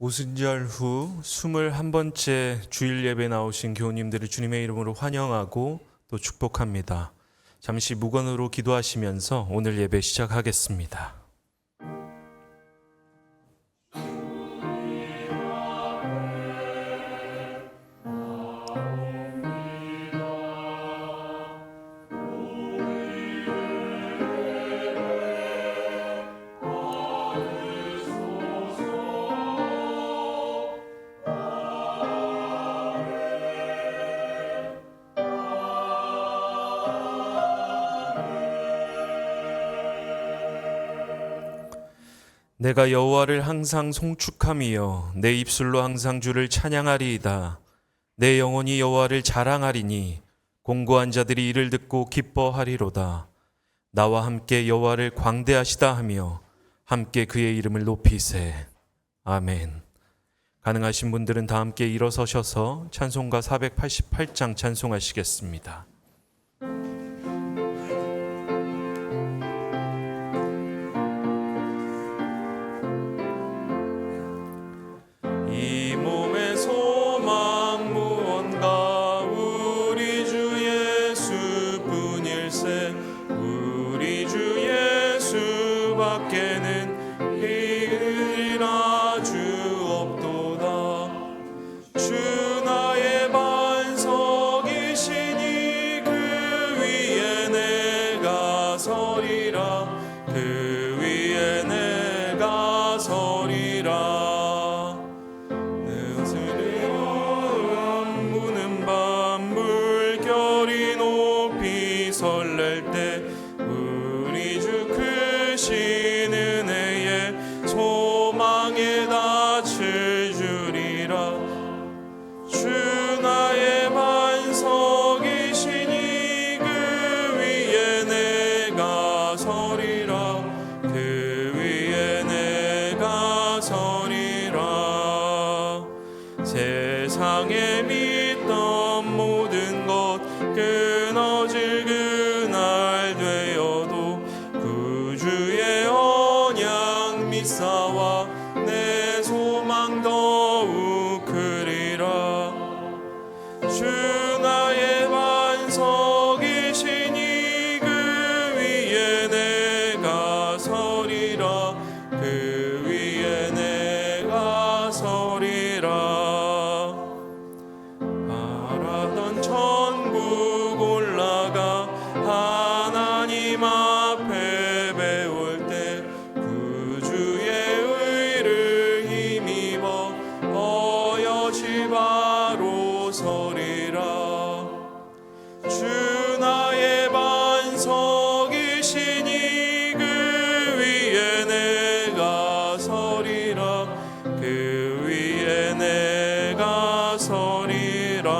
오순절 후 21번째 주일 예배 나오신 교우님들을 주님의 이름으로 환영하고 또 축복합니다. 잠시 묵언으로 기도하시면서 오늘 예배 시작하겠습니다. 내가 여호와를 항상 송축함이여 내 입술로 항상 주를 찬양하리이다. 내 영혼이 여호와를 자랑하리니 공고한 자들이 이를 듣고 기뻐하리로다. 나와 함께 여호와를 광대하시다 하며 함께 그의 이름을 높이세. 아멘. 가능하신 분들은 다 함께 일어서셔서 찬송가 488장 찬송하시겠습니다. 세상에 믿던 모든 것 끊어질 그날 되어도 구주의 언약 믿사와 내 소망 더욱 크리라. 주 나의 반석이시니 그 위에 내가 서리라. 그 위에 내가 서리라. 천국 올라가 하나님 앞에 배울 때 구주의 의를 힘입어 어여지 바로 서리라. 주 나의 반석이시니 그 위에 내가 서리라. 그 위에 내가 서리라.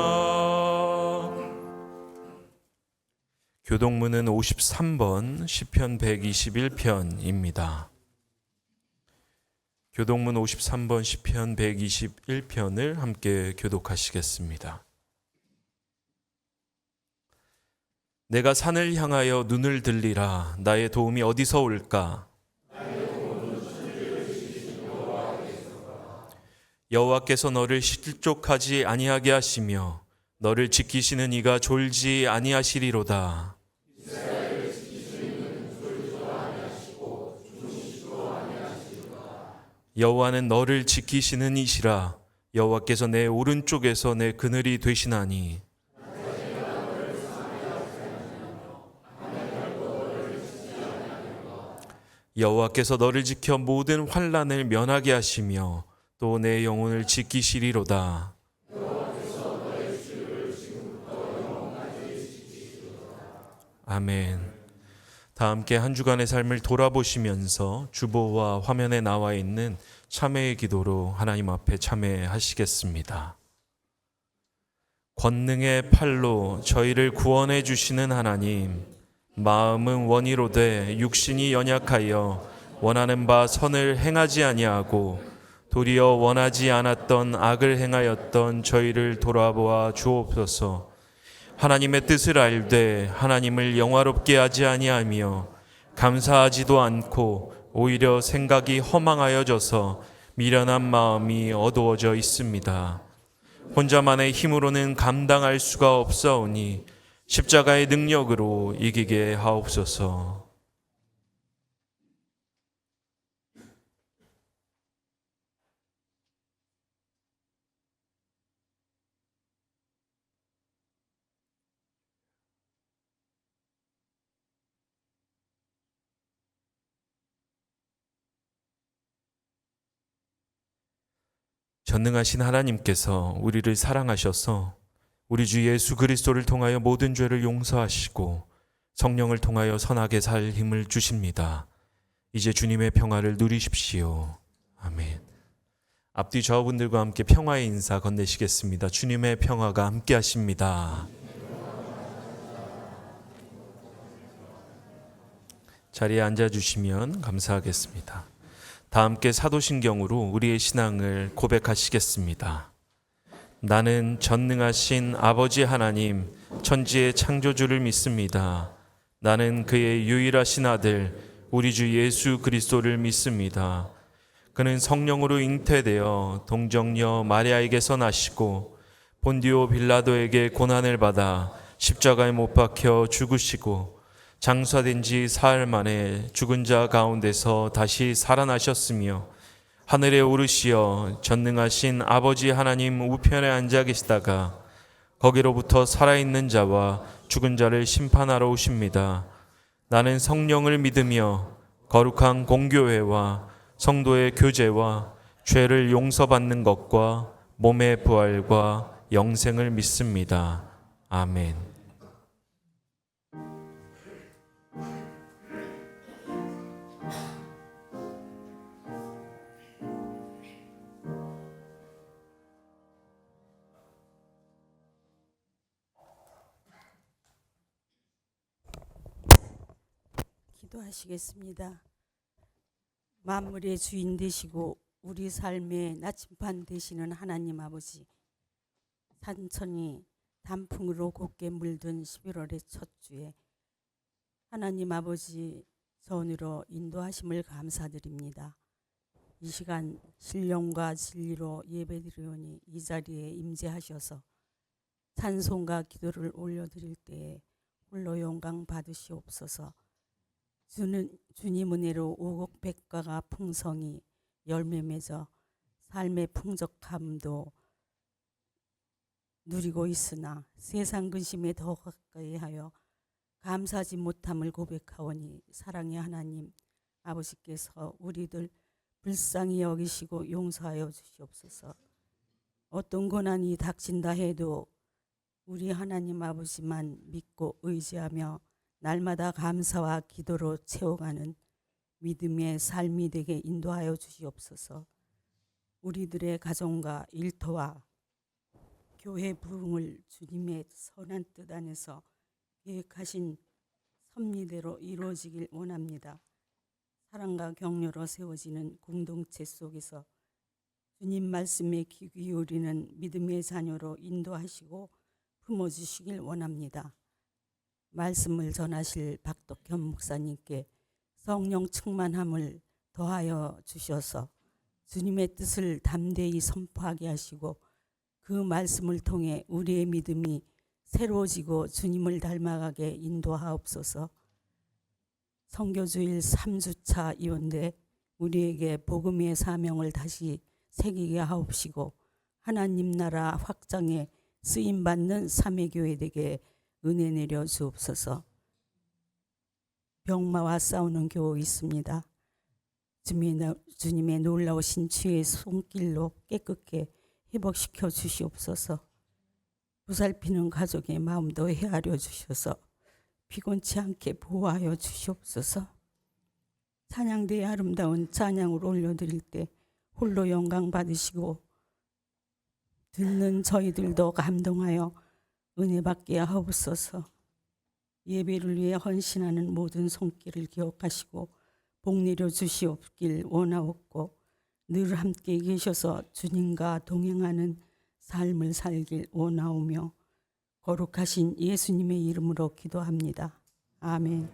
교동문은 53번 시편 121편입니다. 교동문 53번 시편 121편을 함께 교독하시겠습니다. 내가 산을 향하여 눈을 들리라. 나의 도움이 어디서 올까? 여호와께서 너를 실족하지 아니하게 하시며 너를 지키시는 이가 졸지 아니하시리로다. 여호와는 너를 지키시는 이시라. 여호와께서 내 오른쪽에서 내 그늘이 되시나니. 여호와께서 너를 지켜 모든 환난을 면하게 하시며 또 내 영혼을 지키시리로다. 아멘. 다 함께 한 주간의 삶을 돌아보시면서 주보와 화면에 나와 있는 참회의 기도로 하나님 앞에 참회하시겠습니다. 권능의 팔로 저희를 구원해 주시는 하나님, 마음은 원이로되 육신이 연약하여 원하는 바 선을 행하지 아니하고 도리어 원하지 않았던 악을 행하였던 저희를 돌아보아 주옵소서. 하나님의 뜻을 알되 하나님을 영화롭게 하지 아니하며 감사하지도 않고 오히려 생각이 허망하여져서 미련한 마음이 어두워져 있습니다. 혼자만의 힘으로는 감당할 수가 없사오니 십자가의 능력으로 이기게 하옵소서. 전능하신 하나님께서 우리를 사랑하셔서 우리 주 예수 그리스도를 통하여 모든 죄를 용서하시고 성령을 통하여 선하게 살 힘을 주십니다. 이제 주님의 평화를 누리십시오. 아멘. 앞뒤 저분들과 함께 평화의 인사 건네시겠습니다. 주님의 평화가 함께 하십니다. 자리에 앉아주시면 감사하겠습니다. 다 함께 사도신경으로 우리의 신앙을 고백하시겠습니다. 나는 전능하신 아버지 하나님, 천지의 창조주를 믿습니다. 나는 그의 유일하신 아들, 우리 주 예수 그리스도를 믿습니다. 그는 성령으로 잉태되어 동정녀 마리아에게서 나시고 본디오 빌라도에게 고난을 받아 십자가에 못 박혀 죽으시고 장사된 지 사흘 만에 죽은 자 가운데서 다시 살아나셨으며 하늘에 오르시어 전능하신 아버지 하나님 우편에 앉아 계시다가 거기로부터 살아있는 자와 죽은 자를 심판하러 오십니다. 나는 성령을 믿으며 거룩한 공교회와 성도의 교제와 죄를 용서받는 것과 몸의 부활과 영생을 믿습니다. 아멘. 기도하시겠습니다. 만물의 주인 되시고 우리 삶의 나침반 되시는 하나님 아버지, 산천이 단풍으로 곱게 물든 11월의 첫 주에 하나님 아버지 전으로 인도하심을 감사드립니다. 이 시간 신령과 진리로 예배드리오니 이 자리에 임재하셔서 찬송과 기도를 올려드릴 때에 홀로 영광 받으시옵소서. 주님 은혜로 오곡백과가 풍성히 열매 맺어 삶의 풍족함도 누리고 있으나 세상 근심에 더 가까이 하여 감사하지 못함을 고백하오니 사랑의 하나님 아버지께서 우리들 불쌍히 여기시고 용서하여 주시옵소서. 어떤 고난이 닥친다 해도 우리 하나님 아버지만 믿고 의지하며 날마다 감사와 기도로 채워가는 믿음의 삶이 되게 인도하여 주시옵소서. 우리들의 가정과 일터와 교회 부흥을 주님의 선한 뜻 안에서 계획하신 섭리대로 이루어지길 원합니다. 사랑과 격려로 세워지는 공동체 속에서 주님 말씀에 귀 기울이는 믿음의 자녀로 인도하시고 품어주시길 원합니다. 말씀을 전하실 박덕현 목사님께 성령 충만함을 더하여 주셔서 주님의 뜻을 담대히 선포하게 하시고 그 말씀을 통해 우리의 믿음이 새로워지고 주님을 닮아가게 인도하옵소서. 선교주일 3주차 이원대 우리에게 복음의 사명을 다시 새기게 하옵시고 하나님 나라 확장에 쓰임받는 삼위교회 되게 은혜 내려 주옵소서. 병마와 싸우는 교우 있습니다. 주님의 놀라우신 주의 손길로 깨끗게 회복시켜 주시옵소서. 보살피는 가족의 마음도 헤아려 주셔서 피곤치 않게 보호하여 주시옵소서. 찬양대의 아름다운 찬양을 올려드릴 때 홀로 영광 받으시고 듣는 저희들도 감동하여 은혜 받게 하옵소서. 예배를 위해 헌신하는 모든 손길을 기억하시고 복 내려 주시옵길 원하옵고 늘 함께 계셔서 주님과 동행하는 삶을 살길 원하오며 거룩하신 예수님의 이름으로 기도합니다. 아멘.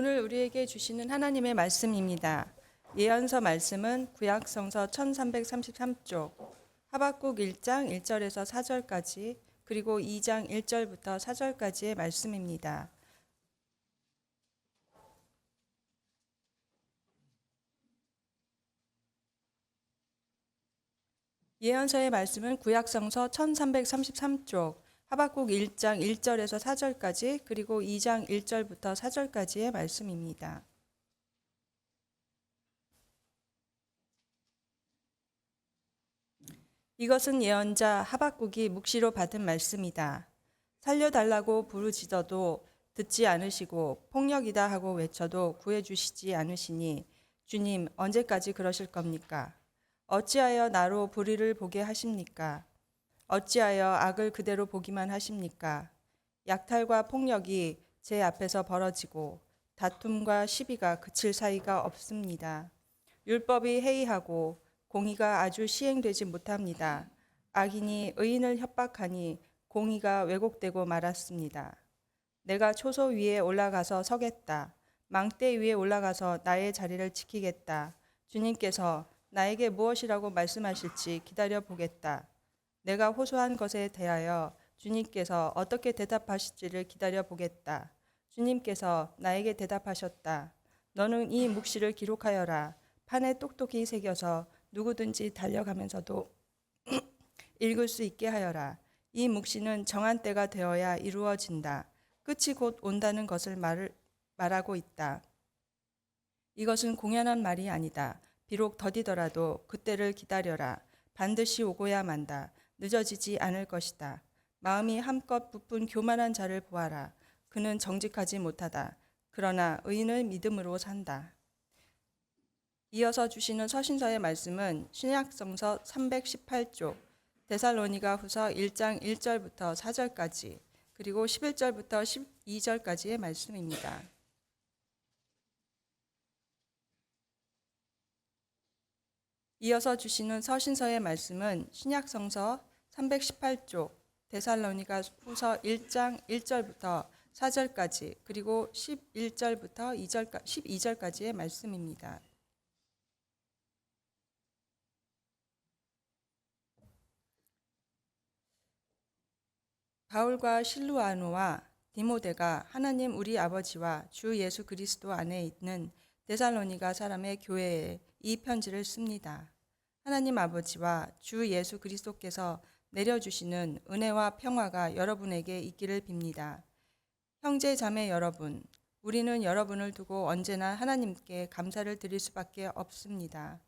오늘 우리에게 주시는 하나님의 말씀입니다. 예언서 말씀은 구약성서 1333쪽, 하박국 1장 1절에서 4절까지, 그리고 2장 1절부터 4절까지의 말씀입니다. 예언서의 말씀은 구약성서 1333쪽, 하박국 1장 1절에서 4절까지, 그리고 2장 1절부터 4절까지의 말씀입니다. 이것은 예언자 하박국이 묵시로 받은 말씀이다. 살려달라고 부르짖어도 듣지 않으시고 폭력이다 하고 외쳐도 구해주시지 않으시니 주님 언제까지 그러실 겁니까? 어찌하여 나로 불의를 보게 하십니까? 어찌하여 악을 그대로 보기만 하십니까? 약탈과 폭력이 제 앞에서 벌어지고 다툼과 시비가 그칠 사이가 없습니다. 율법이 해이하고 공의가 아주 시행되지 못합니다. 악인이 의인을 협박하니 공의가 왜곡되고 말았습니다. 내가 초소 위에 올라가서 서겠다. 망대 위에 올라가서 나의 자리를 지키겠다. 주님께서 나에게 무엇이라고 말씀하실지 기다려 보겠다. 내가 호소한 것에 대하여 주님께서 어떻게 대답하실지를 기다려 보겠다. 주님께서 나에게 대답하셨다. 너는 이 묵시를 기록하여라. 판에 똑똑히 새겨서 누구든지 달려가면서도 읽을 수 있게 하여라. 이 묵시는 정한 때가 되어야 이루어진다. 끝이 곧 온다는 것을 말하고 있다. 이것은 공연한 말이 아니다. 비록 더디더라도 그때를 기다려라. 반드시 오고야 만다. 늦어지지 않을 것이다. 마음이 한껏 부푼 교만한 자를 보아라. 그는 정직하지 못하다. 그러나 의인은 믿음으로 산다. 이어서 주시는 서신서의 말씀은 신약성서 318쪽, 데살로니가 후서 1장 1절부터 4절까지, 그리고 11절부터 12절까지의 말씀입니다. 이어서 주시는 서신서의 말씀은 신약성서 318쪽, 데살로니가 후서 1장 1절부터 4절까지, 그리고 11절부터 12절까지의 말씀입니다. 바울과 실루아노와 디모데가 하나님 우리 아버지와 주 예수 그리스도 안에 있는 데살로니가 사람의 교회에 이 편지를 씁니다. 하나님 아버지와 주 예수 그리스도께서 내려주시는 은혜와 평화가 여러분에게 있기를 빕니다. 형제 자매 여러분, 우리는 여러분을 두고 언제나 하나님께 감사를 드릴 수밖에 없습니다.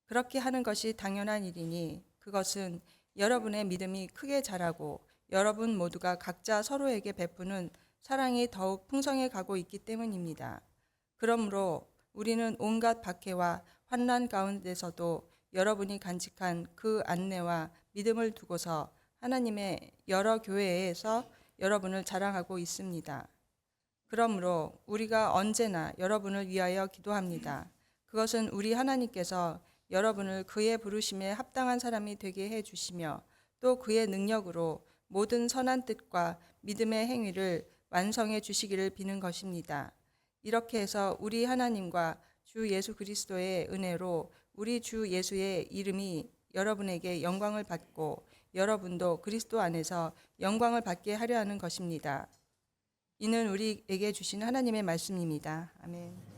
그렇게 하는 것이 당연한 일이니 그것은 여러분의 믿음이 크게 자라고 여러분 모두가 각자 서로에게 베푸는 사랑이 더욱 풍성해 가고 있기 때문입니다. 그러므로 우리는 온갖 박해와 환난 가운데서도 여러분이 간직한 그 안내와 믿음을 두고서 하나님의 여러 교회에서 여러분을 자랑하고 있습니다. 그러므로 우리가 언제나 여러분을 위하여 기도합니다. 그것은 우리 하나님께서 여러분을 그의 부르심에 합당한 사람이 되게 해주시며 또 그의 능력으로 모든 선한 뜻과 믿음의 행위를 완성해 주시기를 비는 것입니다. 이렇게 해서 우리 하나님과 주 예수 그리스도의 은혜로 우리 주 예수의 이름이 여러분에게 영광을 받고 여러분도 그리스도 안에서 영광을 받게 하려 하는 것입니다. 이는 우리에게 주신 하나님의 말씀입니다. 아멘.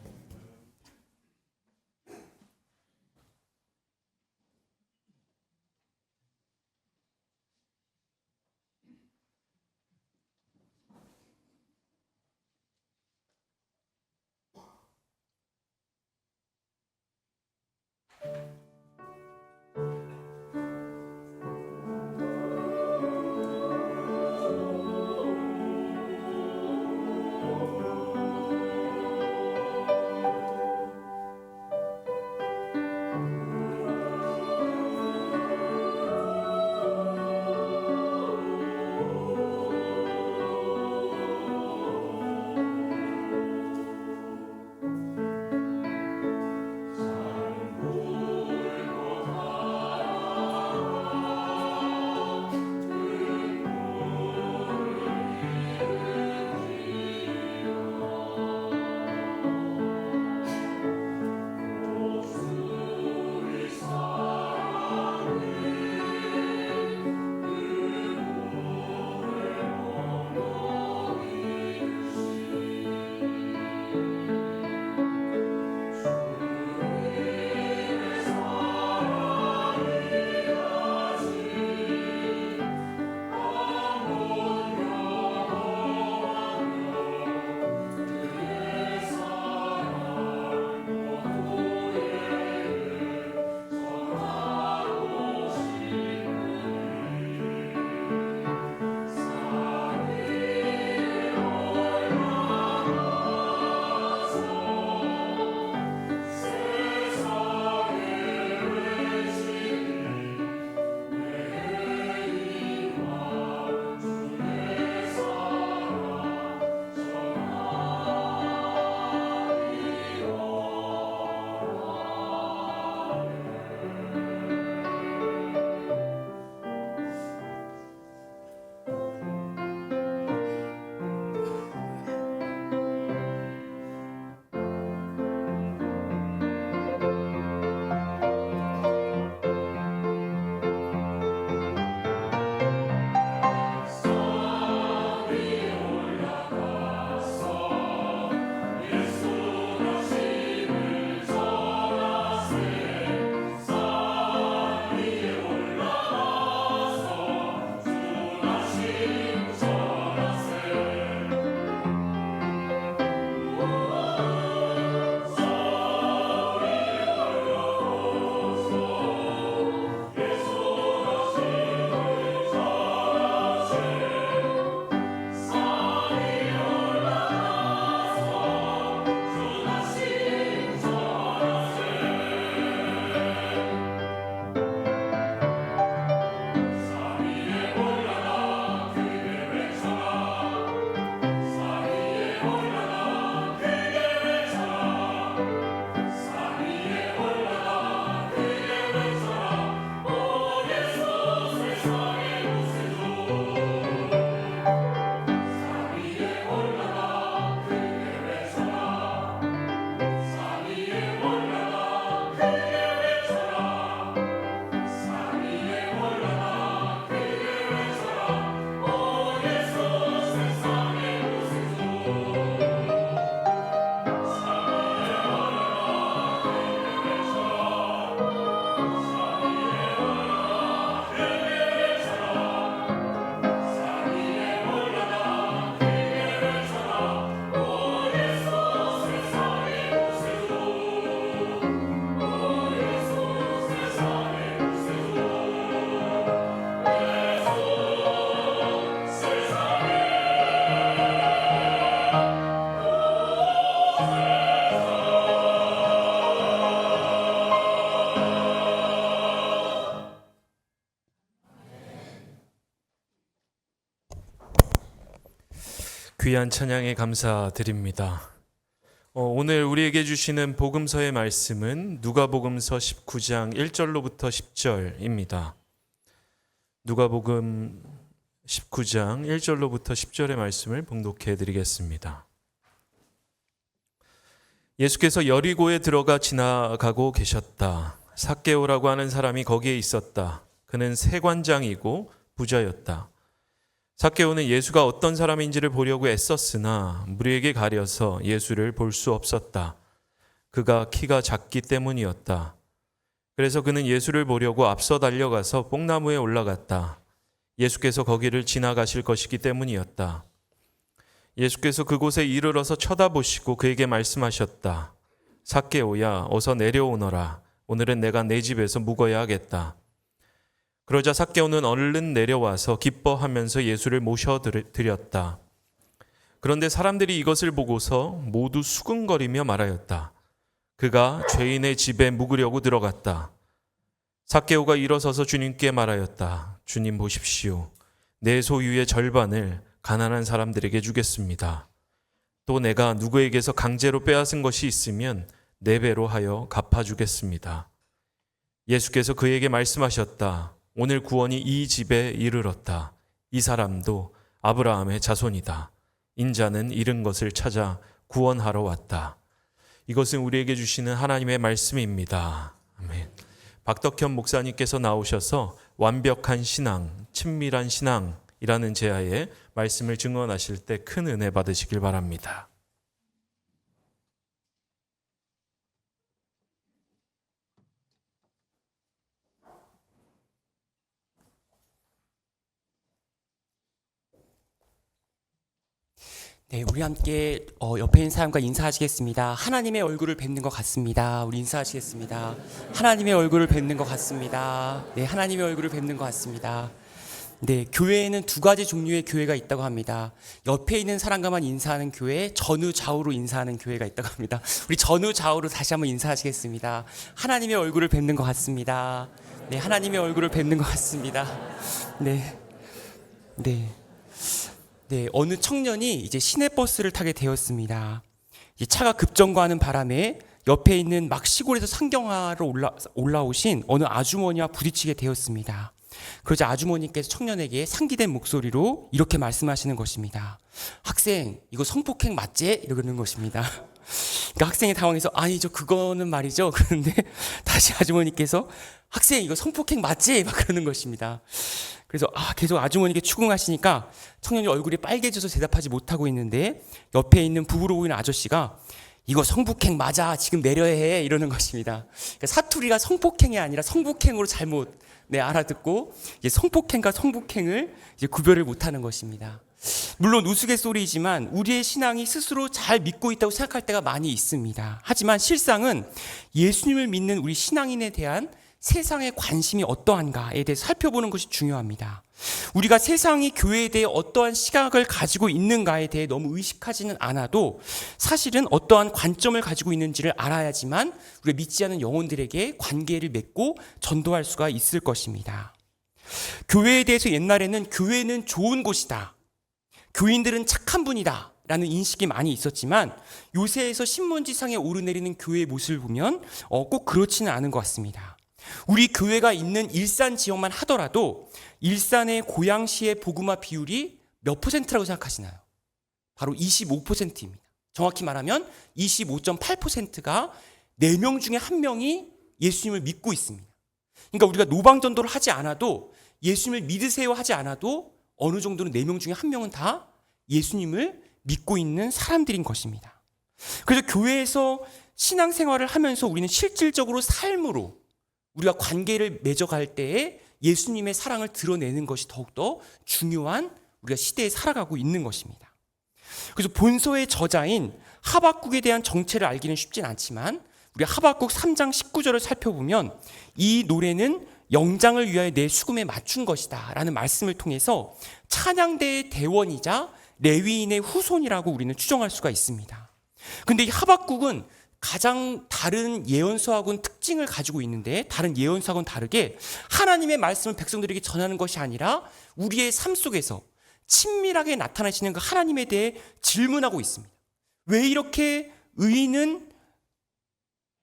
귀한 찬양에 감사드립니다. 오늘 우리에게 주시는 복음서의 말씀은 누가복음서 19장 1절로부터 10절입니다. 누가복음 19장 1절로부터 10절의 말씀을 봉독해 드리겠습니다. 예수께서 여리고에 들어가 지나가고 계셨다. 삭개오라고 하는 사람이 거기에 있었다. 그는 세관장이고 부자였다. 삭개오는 예수가 어떤 사람인지를 보려고 애썼으나 무리에게 가려서 예수를 볼 수 없었다. 그가 키가 작기 때문이었다. 그래서 그는 예수를 보려고 앞서 달려가서 뽕나무에 올라갔다. 예수께서 거기를 지나가실 것이기 때문이었다. 예수께서 그곳에 이르러서 쳐다보시고 그에게 말씀하셨다. 삭개오야, 어서 내려오너라. 오늘은 내가 내 집에서 묵어야 하겠다. 그러자 삭개오는 얼른 내려와서 기뻐하면서 예수를 모셔드렸다. 그런데 사람들이 이것을 보고서 모두 수근거리며 말하였다. 그가 죄인의 집에 묵으려고 들어갔다. 삭개오가 일어서서 주님께 말하였다. 주님 보십시오. 내 소유의 절반을 가난한 사람들에게 주겠습니다. 또 내가 누구에게서 강제로 빼앗은 것이 있으면 4배로 하여 갚아주겠습니다. 예수께서 그에게 말씀하셨다. 오늘 구원이 이 집에 이르렀다. 이 사람도 아브라함의 자손이다. 인자는 잃은 것을 찾아 구원하러 왔다. 이것은 우리에게 주시는 하나님의 말씀입니다. 아멘. 박덕현 목사님께서 나오셔서 완벽한 신앙, 친밀한 신앙이라는 제하에 말씀을 증언하실 때 큰 은혜 받으시길 바랍니다. 네, 우리 함께 옆에 있는 사람과 인사하시겠습니다. 하나님의 얼굴을 뵙는 것 같습니다. 우리 인사하시겠습니다. 하나님의 얼굴을 뵙는 것 같습니다. 네, 하나님의 얼굴을 뵙는 것 같습니다. 네, 교회에는 2가지 종류의 교회가 있다고 합니다. 옆에 있는 사람과만 인사하는 교회, 전후좌우로 인사하는 교회가 있다고 합니다. 우리 전후좌우로 다시 한번 인사하시겠습니다. 하나님의 얼굴을 뵙는 것 같습니다. 네, 하나님의 얼굴을 뵙는 것 같습니다. 네, 네. 네, 어느 청년이 이제 시내버스를 타게 되었습니다. 이 차가 급정거하는 바람에 옆에 있는 막 시골에서 상경하러 올라오신 어느 아주머니와 부딪히게 되었습니다. 그러자 아주머니께서 청년에게 상기된 목소리로 이렇게 말씀하시는 것입니다. 학생, 이거 성폭행 맞지? 이러는 것입니다. 그러니까 학생이 당황해서 아니죠, 그거는 말이죠. 그런데 다시 아주머니께서 학생, 이거 성폭행 맞지? 막 그러는 것입니다. 그래서 계속 아주머니께 추궁하시니까 청년이 얼굴이 빨개져서 대답하지 못하고 있는데 옆에 있는 부부로 보이는 아저씨가 이거 성폭행 맞아, 지금 내려야 해, 이러는 것입니다. 그러니까 사투리가 성폭행이 아니라 성폭행으로 잘못 알아듣고 이제 성폭행과 성폭행을 이제 구별을 못하는 것입니다. 물론 우스갯소리이지만 우리의 신앙이 스스로 잘 믿고 있다고 생각할 때가 많이 있습니다. 하지만 실상은 예수님을 믿는 우리 신앙인에 대한 세상의 관심이 어떠한가에 대해서 살펴보는 것이 중요합니다. 우리가 세상이 교회에 대해 어떠한 시각을 가지고 있는가에 대해 너무 의식하지는 않아도 사실은 어떠한 관점을 가지고 있는지를 알아야지만 우리가 믿지 않는 영혼들에게 관계를 맺고 전도할 수가 있을 것입니다. 교회에 대해서 옛날에는 교회는 좋은 곳이다, 교인들은 착한 분이다 라는 인식이 많이 있었지만 요새에서 신문지상에 오르내리는 교회의 모습을 보면 꼭 그렇지는 않은 것 같습니다. 우리 교회가 있는 일산 지역만 하더라도 일산의 고양시의 복음화 비율이 몇 %라고 생각하시나요? 바로 25%입니다. 정확히 말하면 25.8%가 4명 중에 1명이 예수님을 믿고 있습니다. 그러니까 우리가 노방전도를 하지 않아도, 예수님을 믿으세요 하지 않아도 어느 정도는 4명 중에 1명은 다 예수님을 믿고 있는 사람들인 것입니다. 그래서 교회에서 신앙생활을 하면서 우리는 실질적으로 삶으로 우리가 관계를 맺어갈 때에 예수님의 사랑을 드러내는 것이 더욱더 중요한 우리가 시대에 살아가고 있는 것입니다. 그래서 본서의 저자인 하박국에 대한 정체를 알기는 쉽진 않지만 우리 하박국 3장 19절을 살펴보면 이 노래는 영장을 위하여 내 수금에 맞춘 것이다 라는 말씀을 통해서 찬양대의 대원이자 레위인의 후손이라고 우리는 추정할 수가 있습니다. 그런데 이 하박국은 가장 다른 예언서하고는 특징을 가지고 있는데, 다른 예언서하고는 다르게 하나님의 말씀을 백성들에게 전하는 것이 아니라 우리의 삶 속에서 친밀하게 나타나시는 그 하나님에 대해 질문하고 있습니다. 왜 이렇게 의인은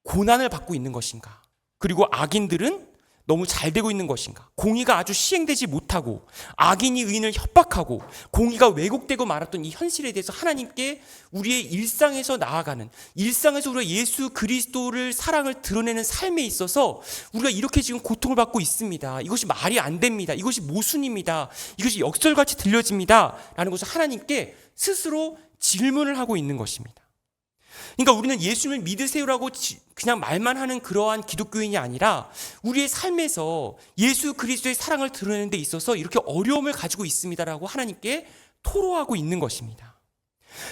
고난을 받고 있는 것인가? 그리고 악인들은 너무 잘 되고 있는 것인가? 공의가 아주 시행되지 못하고 악인이 의인을 협박하고 공의가 왜곡되고 말았던 이 현실에 대해서 하나님께 우리의 일상에서 나아가는, 일상에서 우리가 예수 그리스도를 사랑을 드러내는 삶에 있어서 우리가 이렇게 지금 고통을 받고 있습니다. 이것이 말이 안 됩니다. 이것이 모순입니다. 이것이 역설같이 들려집니다. 라는 것을 하나님께 스스로 질문을 하고 있는 것입니다. 그러니까 우리는 예수님을 믿으세요라고 그냥 말만 하는 그러한 기독교인이 아니라 우리의 삶에서 예수 그리스도의 사랑을 드러내는 데 있어서 이렇게 어려움을 가지고 있습니다라고 하나님께 토로하고 있는 것입니다.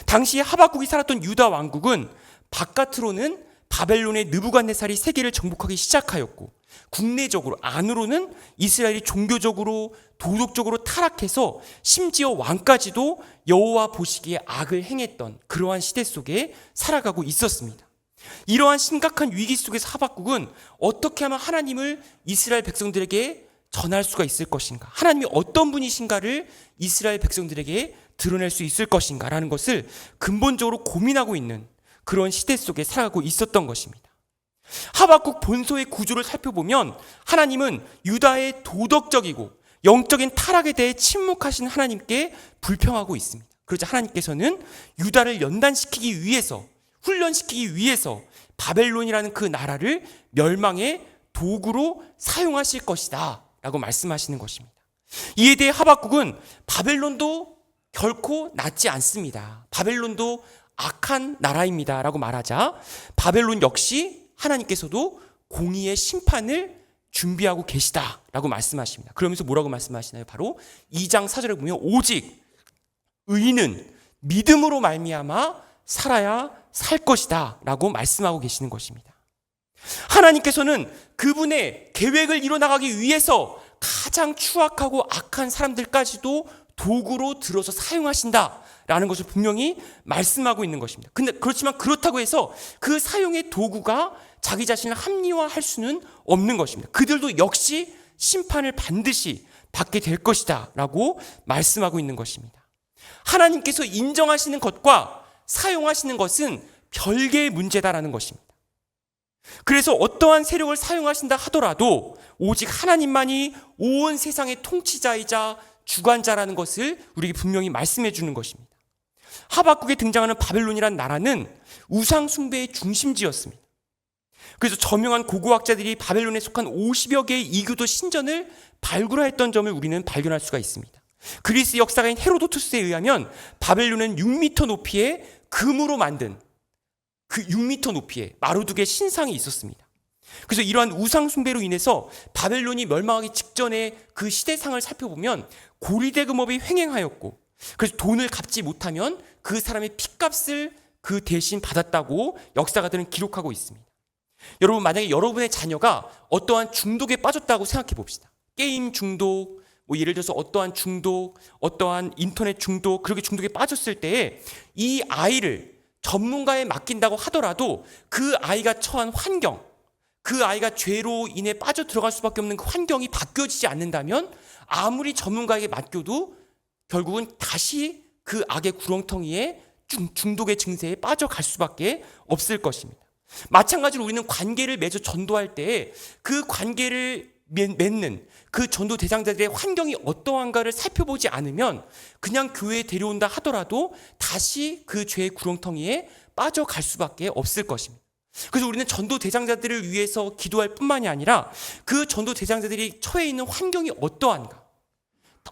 당시에 하박국이 살았던 유다 왕국은 바깥으로는 바벨론의 느부갓네살이 세계를 정복하기 시작하였고 국내적으로 안으로는 이스라엘이 종교적으로 도덕적으로 타락해서 심지어 왕까지도 여호와 보시기에 악을 행했던 그러한 시대 속에 살아가고 있었습니다. 이러한 심각한 위기 속에서 하박국은 어떻게 하면 하나님을 이스라엘 백성들에게 전할 수가 있을 것인가, 하나님이 어떤 분이신가를 이스라엘 백성들에게 드러낼 수 있을 것인가라는 것을 근본적으로 고민하고 있는 그런 시대 속에 살아가고 있었던 것입니다. 하박국 본서의 구조를 살펴보면 하나님은 유다의 도덕적이고 영적인 타락에 대해 침묵하신 하나님께 불평하고 있습니다. 그러자 하나님께서는 유다를 연단시키기 위해서, 훈련시키기 위해서 바벨론이라는 그 나라를 멸망의 도구로 사용하실 것이다 라고 말씀하시는 것입니다. 이에 대해 하박국은 바벨론도 결코 낫지 않습니다. 바벨론도 악한 나라입니다 라고 말하자 바벨론 역시 하나님께서도 공의의 심판을 준비하고 계시다라고 말씀하십니다. 그러면서 뭐라고 말씀하시나요? 바로 2장 4절에 보면 오직 의인은 믿음으로 말미암아 살아야 살 것이다 라고 말씀하고 계시는 것입니다. 하나님께서는 그분의 계획을 이뤄나가기 위해서 가장 추악하고 악한 사람들까지도 도구로 들어서 사용하신다라는 것을 분명히 말씀하고 있는 것입니다. 근데 그렇지만 그렇다고 해서 그 사용의 도구가 자기 자신을 합리화할 수는 없는 것입니다. 그들도 역시 심판을 반드시 받게 될 것이다 라고 말씀하고 있는 것입니다. 하나님께서 인정하시는 것과 사용하시는 것은 별개의 문제다라는 것입니다. 그래서 어떠한 세력을 사용하신다 하더라도 오직 하나님만이 온 세상의 통치자이자 주관자라는 것을 우리에게 분명히 말씀해 주는 것입니다. 하박국에 등장하는 바벨론이라는 나라는 우상 숭배의 중심지였습니다. 그래서 저명한 고고학자들이 바벨론에 속한 50여 개의 이교도 신전을 발굴했던 점을 우리는 발견할 수가 있습니다. 그리스 역사가인 헤로도투스에 의하면 바벨론은 6m 높이의 금으로 만든 그 6m 높이의 마루두개 신상이 있었습니다. 그래서 이러한 우상 숭배로 인해서 바벨론이 멸망하기 직전에 그 시대상을 살펴보면 고리대금업이 횡행하였고, 그래서 돈을 갚지 못하면 그 사람의 핏값을 그 대신 받았다고 역사가들은 기록하고 있습니다. 여러분, 만약에 여러분의 자녀가 어떠한 중독에 빠졌다고 생각해 봅시다. 게임 중독, 예를 들어서 어떠한 중독, 어떠한 인터넷 중독, 그렇게 중독에 빠졌을 때에 이 아이를 전문가에 맡긴다고 하더라도 그 아이가 처한 환경, 그 아이가 죄로 인해 빠져 들어갈 수밖에 없는 그 환경이 바뀌어지지 않는다면 아무리 전문가에게 맡겨도 결국은 다시 그 악의 구렁텅이에 중독의 증세에 빠져갈 수밖에 없을 것입니다. 마찬가지로 우리는 관계를 맺어 전도할 때 그 관계를 맺는 그 전도 대상자들의 환경이 어떠한가를 살펴보지 않으면 그냥 교회에 데려온다 하더라도 다시 그 죄의 구렁텅이에 빠져갈 수밖에 없을 것입니다. 그래서 우리는 전도 대상자들을 위해서 기도할 뿐만이 아니라 그 전도 대상자들이 처해 있는 환경이 어떠한가,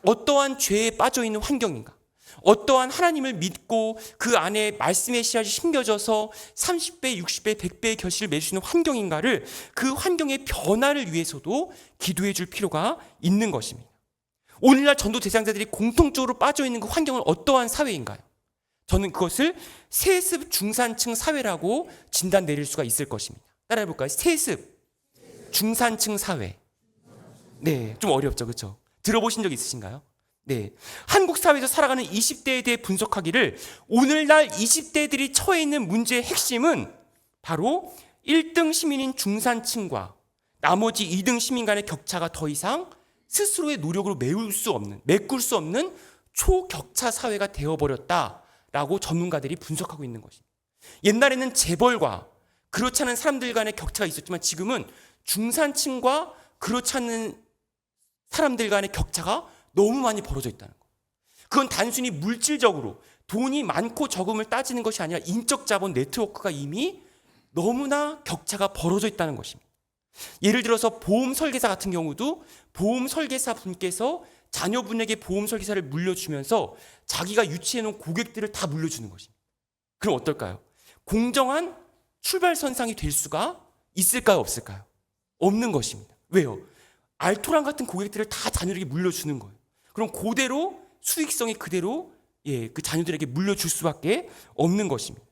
어떠한 죄에 빠져 있는 환경인가, 어떠한 하나님을 믿고 그 안에 말씀의 씨앗이 심겨져서 30배, 60배, 100배의 결실을 맺을 수 있는 환경인가를, 그 환경의 변화를 위해서도 기도해 줄 필요가 있는 것입니다. 오늘날 전도 대상자들이 공통적으로 빠져 있는 그 환경은 어떠한 사회인가요? 저는 그것을 세습 중산층 사회라고 진단 내릴 수가 있을 것입니다. 따라해 볼까요? 세습 중산층 사회. 네, 좀 어렵죠, 그렇죠? 들어보신 적 있으신가요? 네, 한국 사회에서 살아가는 20대에 대해 분석하기를 오늘날 20대들이 처해 있는 문제의 핵심은 바로 1등 시민인 중산층과 나머지 2등 시민 간의 격차가 더 이상 스스로의 노력으로 메꿀 수 없는 초격차 사회가 되어버렸다라고 전문가들이 분석하고 있는 것입니다. 옛날에는 재벌과 그렇지 않은 사람들 간의 격차가 있었지만 지금은 중산층과 그렇지 않은 사람들 간의 격차가 너무 많이 벌어져 있다는 거예요. 그건 단순히 물질적으로 돈이 많고 적음을 따지는 것이 아니라 인적 자본 네트워크가 이미 너무나 격차가 벌어져 있다는 것입니다. 예를 들어서 보험 설계사 같은 경우도 보험 설계사 분께서 자녀분에게 보험 설계사를 물려주면서 자기가 유치해 놓은 고객들을 다 물려주는 것입니다. 그럼 어떨까요? 공정한 출발선상이 될 수가 있을까요? 없을까요? 없는 것입니다. 왜요? 알토란 같은 고객들을 다 자녀에게 물려주는 거예요. 그럼 그대로 수익성이 그대로 그 자녀들에게 물려줄 수밖에 없는 것입니다.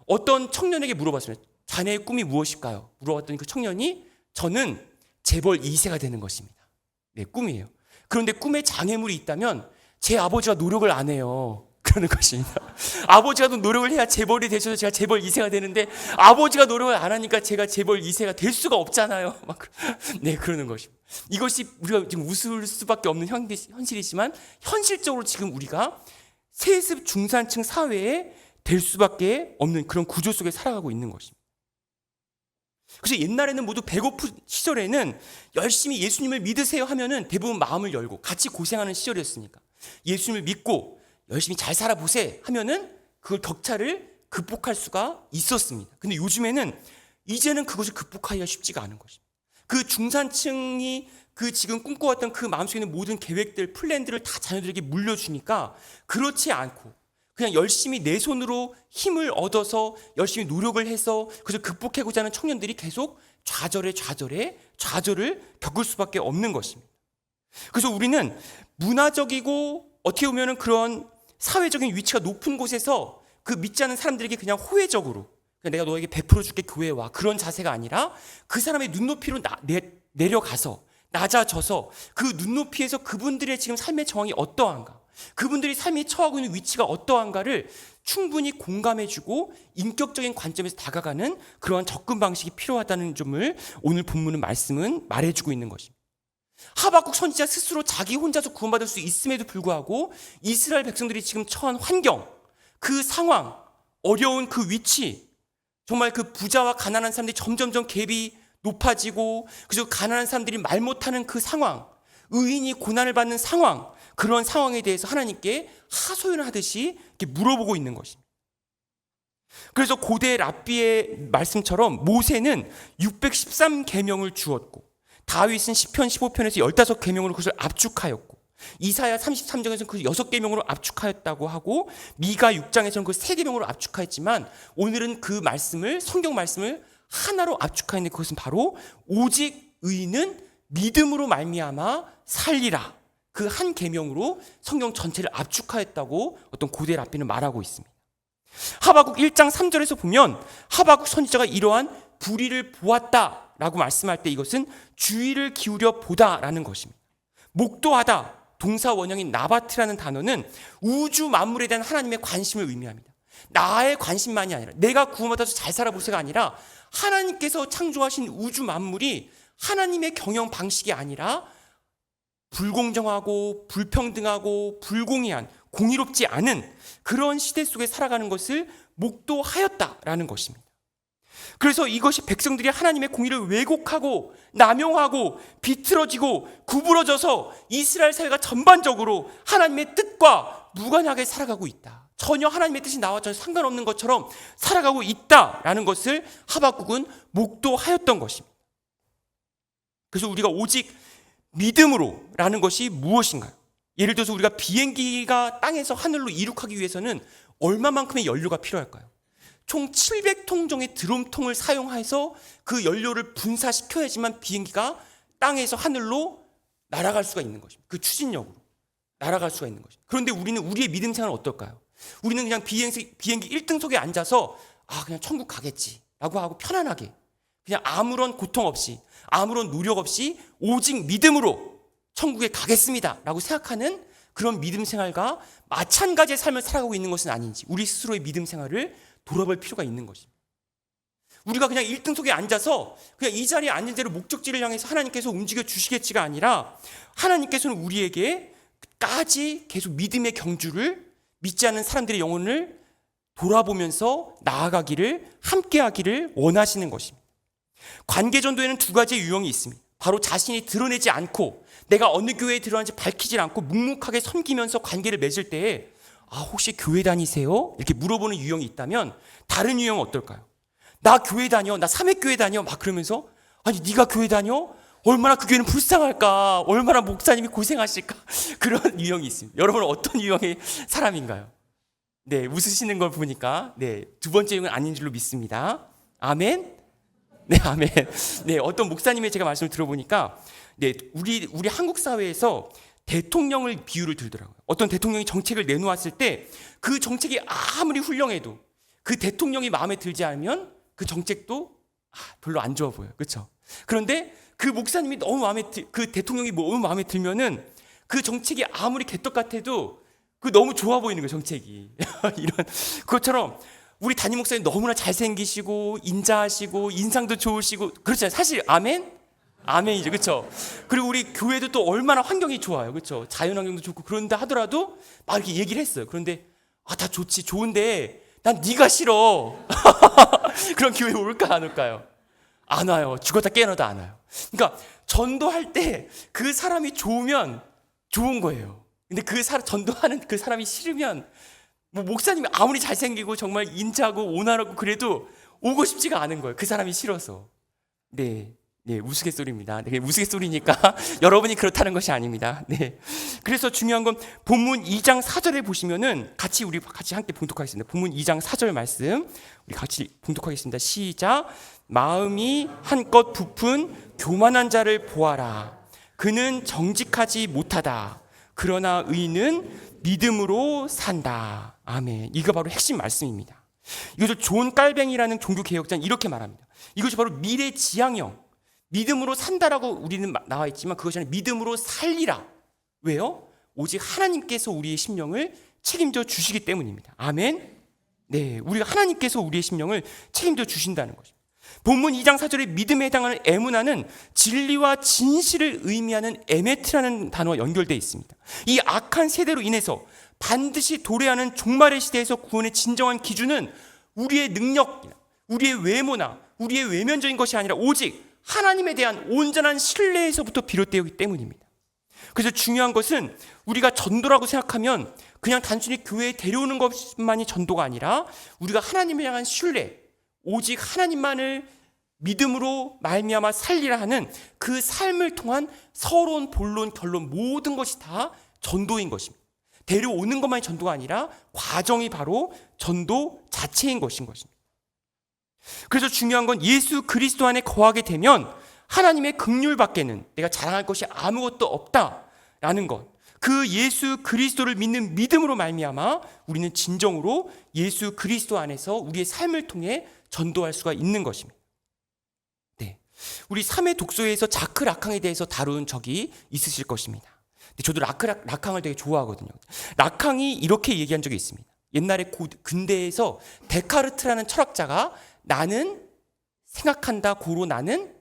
어떤 청년에게 물어봤습니다. 자네의 꿈이 무엇일까요? 물어봤더니 그 청년이 저는 재벌 2세가 되는 것입니다. 네, 꿈이에요. 그런데 꿈에 장애물이 있다면 제 아버지가 노력을 안 해요. 그러는 것입니다. 아버지가 또 노력을 해야 재벌이 되셔서 제가 재벌 2세가 되는데 아버지가 노력을 안 하니까 제가 재벌 2세가 될 수가 없잖아요. 네, 그러는 것입니다. 이것이 우리가 지금 웃을 수밖에 없는 현실이지만 현실적으로 지금 우리가 세습 중산층 사회에 될 수밖에 없는 그런 구조 속에 살아가고 있는 것입니다. 그래서 옛날에는 모두 배고픈 시절에는 열심히 예수님을 믿으세요 하면은 대부분 마음을 열고 같이 고생하는 시절이었으니까 예수님을 믿고 열심히 잘 살아보세 하면은 그걸 격차를 극복할 수가 있었습니다. 근데 요즘에는 이제는 그것을 극복하기가 쉽지가 않은 것입니다. 그 중산층이 그 지금 꿈꿔왔던 그 마음속에 있는 모든 계획들, 플랜들을 다 자녀들에게 물려주니까 그렇지 않고 그냥 열심히 내 손으로 힘을 얻어서 열심히 노력을 해서 그것을 극복하고자 하는 청년들이 계속 좌절을 겪을 수밖에 없는 것입니다. 그래서 우리는 문화적이고 어떻게 보면 그런 사회적인 위치가 높은 곳에서 그 믿지 않는 사람들에게 그냥 호혜적으로 그냥 내가 너에게 베풀어 줄게 교회에 와 그런 자세가 아니라 그 사람의 눈높이로 내려가서 낮아져서 그 눈높이에서 그분들의 지금 삶의 정황이 어떠한가 그분들이 삶이 처하고 있는 위치가 어떠한가를 충분히 공감해주고 인격적인 관점에서 다가가는 그러한 접근 방식이 필요하다는 점을 오늘 본문의 말씀은 말해주고 있는 것입니다. 하박국 선지자 스스로 자기 혼자서 구원받을 수 있음에도 불구하고 이스라엘 백성들이 지금 처한 환경, 그 상황, 어려운 그 위치, 정말 그 부자와 가난한 사람들이 점점점 갭이 높아지고 그래서 가난한 사람들이 말 못하는 그 상황, 의인이 고난을 받는 상황, 그런 상황에 대해서 하나님께 하소연을 하듯이 이렇게 물어보고 있는 것입니다. 그래서 고대 랍비의 말씀처럼 모세는 613계명을 주었고 다윗은 시편 15편에서 15계명으로 그것을 압축하였고 이사야 33장에서는 그 6계명으로 압축하였다고 하고 미가 6장에서는 그 3계명으로 압축하였지만 오늘은 그 말씀을 성경 말씀을 하나로 압축하였는데 그것은 바로 오직 의인은 믿음으로 말미암아 살리라. 그 한 계명으로 성경 전체를 압축하였다고 어떤 고대 랍비는 말하고 있습니다. 하박국 1장 3절에서 보면 하박국 선지자가 이러한 불의를 보았다라고 말씀할 때 이것은 주의를 기울여 보다라는 것입니다. 목도하다 동사 원형인 나바트라는 단어는 우주 만물에 대한 하나님의 관심을 의미합니다. 나의 관심만이 아니라 내가 구원받아서 잘 살아보세가 아니라 하나님께서 창조하신 우주 만물이 하나님의 경영 방식이 아니라 불공정하고 불평등하고 불공의한 공의롭지 않은 그런 시대 속에 살아가는 것을 목도하였다라는 것입니다. 그래서 이것이 백성들이 하나님의 공의를 왜곡하고 남용하고 비틀어지고 구부러져서 이스라엘 사회가 전반적으로 하나님의 뜻과 무관하게 살아가고 있다. 전혀 하나님의 뜻이 나와 전혀 상관없는 것처럼 살아가고 있다라는 것을 하박국은 목도하였던 것입니다. 그래서 우리가 오직 믿음으로라는 것이 무엇인가요? 예를 들어서 우리가 비행기가 땅에서 하늘로 이륙하기 위해서는 얼마만큼의 연료가 필요할까요? 총 700통 정의 드럼통을 사용해서 그 연료를 분사시켜야지만 비행기가 땅에서 하늘로 날아갈 수가 있는 것입니다. 그 추진력으로 날아갈 수가 있는 것입니다. 그런데 우리는 우리의 믿음 생활은 어떨까요? 우리는 그냥 비행기 1등석에 앉아서 그냥 천국 가겠지라고 하고 편안하게 그냥 아무런 고통 없이 아무런 노력 없이 오직 믿음으로 천국에 가겠습니다라고 생각하는 그런 믿음 생활과 마찬가지의 삶을 살아가고 있는 것은 아닌지 우리 스스로의 믿음 생활을 돌아볼 필요가 있는 것입니다. 우리가 그냥 1등석에 앉아서 그냥 이 자리에 앉은 대로 목적지를 향해서 하나님께서 움직여 주시겠지가 아니라 하나님께서는 우리에게 끝까지 계속 믿음의 경주를, 믿지 않는 사람들의 영혼을 돌아보면서 나아가기를, 함께하기를 원하시는 것입니다. 관계전도에는 두 가지의 유형이 있습니다. 바로 자신이 드러내지 않고 내가 어느 교회에 들어가는지 밝히지 않고 묵묵하게 섬기면서 관계를 맺을 때에 혹시 교회 다니세요? 이렇게 물어보는 유형이 있다면, 다른 유형은 어떨까요? 나 교회 다녀, 나 삼회교회 다녀, 막 그러면서 아니 네가 교회 다녀? 얼마나 그 교회는 불쌍할까? 얼마나 목사님이 고생하실까? 그런 유형이 있습니다. 여러분 어떤 유형의 사람인가요? 네, 웃으시는 걸 보니까 두 번째 유형은 아닌 줄로 믿습니다. 아멘? 네, 아멘. 네, 어떤 목사님의 제가 말씀을 들어보니까 우리 한국 사회에서 대통령을 비유를 들더라고요. 어떤 대통령이 정책을 내놓았을 때 그 정책이 아무리 훌륭해도 그 대통령이 마음에 들지 않으면 그 정책도 별로 안 좋아 보여요. 그렇죠? 그런데 그 목사님이 그 대통령이 너무 마음에 들면은 그 정책이 아무리 개떡 같아도 그 너무 좋아 보이는 거예요, 정책이. 이런 그것처럼 우리 담임 목사님 너무나 잘생기시고 인자하시고 인상도 좋으시고 그렇잖아요. 사실 아멘? 아멘이죠. 그렇죠? 그리고 우리 교회도 또 얼마나 환경이 좋아요. 그렇죠? 자연 환경도 좋고 그런다 하더라도 막 이렇게 얘기를 했어요. 그런데 다 좋지. 좋은데 난 네가 싫어. 그런 교회 올까 안 올까요? 안 와요. 죽었다 깨어나도 안 와요. 그러니까 전도할 때 그 사람이 좋으면 좋은 거예요. 근데 전도하는 그 사람이 싫으면 목사님이 아무리 잘생기고 정말 인자하고 온화하고 그래도 오고 싶지가 않은 거예요. 그 사람이 싫어서. 네, 우스갯소리입니다. 우스갯소리니까 여러분이 그렇다는 것이 아닙니다. 네. 그래서 중요한 건 본문 2장 4절에 보시면은 우리 같이 함께 봉독하겠습니다. 본문 2장 4절 말씀 우리 같이 봉독하겠습니다. 시작. 마음이 한껏 부푼 교만한 자를 보아라. 그는 정직하지 못하다. 그러나 의인은 믿음으로 산다. 아멘. 이거 바로 핵심 말씀입니다. 이것을 존 깔뱅이라는 종교 개혁자는 이렇게 말합니다. 이것이 바로 미래 지향형. 믿음으로 산다라고 우리는 나와 있지만 그것이 아니라 믿음으로 살리라. 왜요? 오직 하나님께서 우리의 심령을 책임져 주시기 때문입니다. 아멘. 네, 우리가 하나님께서 우리의 심령을 책임져 주신다는 것입니다. 본문 2장 4절에 믿음에 해당하는 에무나는 진리와 진실을 의미하는 에메트라는 단어와 연결되어 있습니다. 이 악한 세대로 인해서 반드시 도래하는 종말의 시대에서 구원의 진정한 기준은 우리의 능력이나 우리의 외모나 우리의 외면적인 것이 아니라 오직 하나님에 대한 온전한 신뢰에서부터 비롯되기 때문입니다. 그래서 중요한 것은 우리가 전도라고 생각하면 그냥 단순히 교회에 데려오는 것만이 전도가 아니라 우리가 하나님에 향한 신뢰, 오직 하나님만을 믿음으로 말미암아 살리라 하는 그 삶을 통한 서론, 본론, 결론 모든 것이 다 전도인 것입니다. 데려오는 것만이 전도가 아니라 과정이 바로 전도 자체인 것인 것입니다. 그래서 중요한 건 예수 그리스도 안에 거하게 되면 하나님의 긍휼 밖에는 내가 자랑할 것이 아무것도 없다라는 것. 그 예수 그리스도를 믿는 믿음으로 말미암아 우리는 진정으로 예수 그리스도 안에서 우리의 삶을 통해 전도할 수가 있는 것입니다. 네, 우리 3회 독서에서 자크 락항에 대해서 다룬 적이 있으실 것입니다. 근데 저도 락항을 되게 좋아하거든요. 락항이 이렇게 얘기한 적이 있습니다. 옛날에 근대에서 데카르트라는 철학자가 나는 생각한다, 고로 나는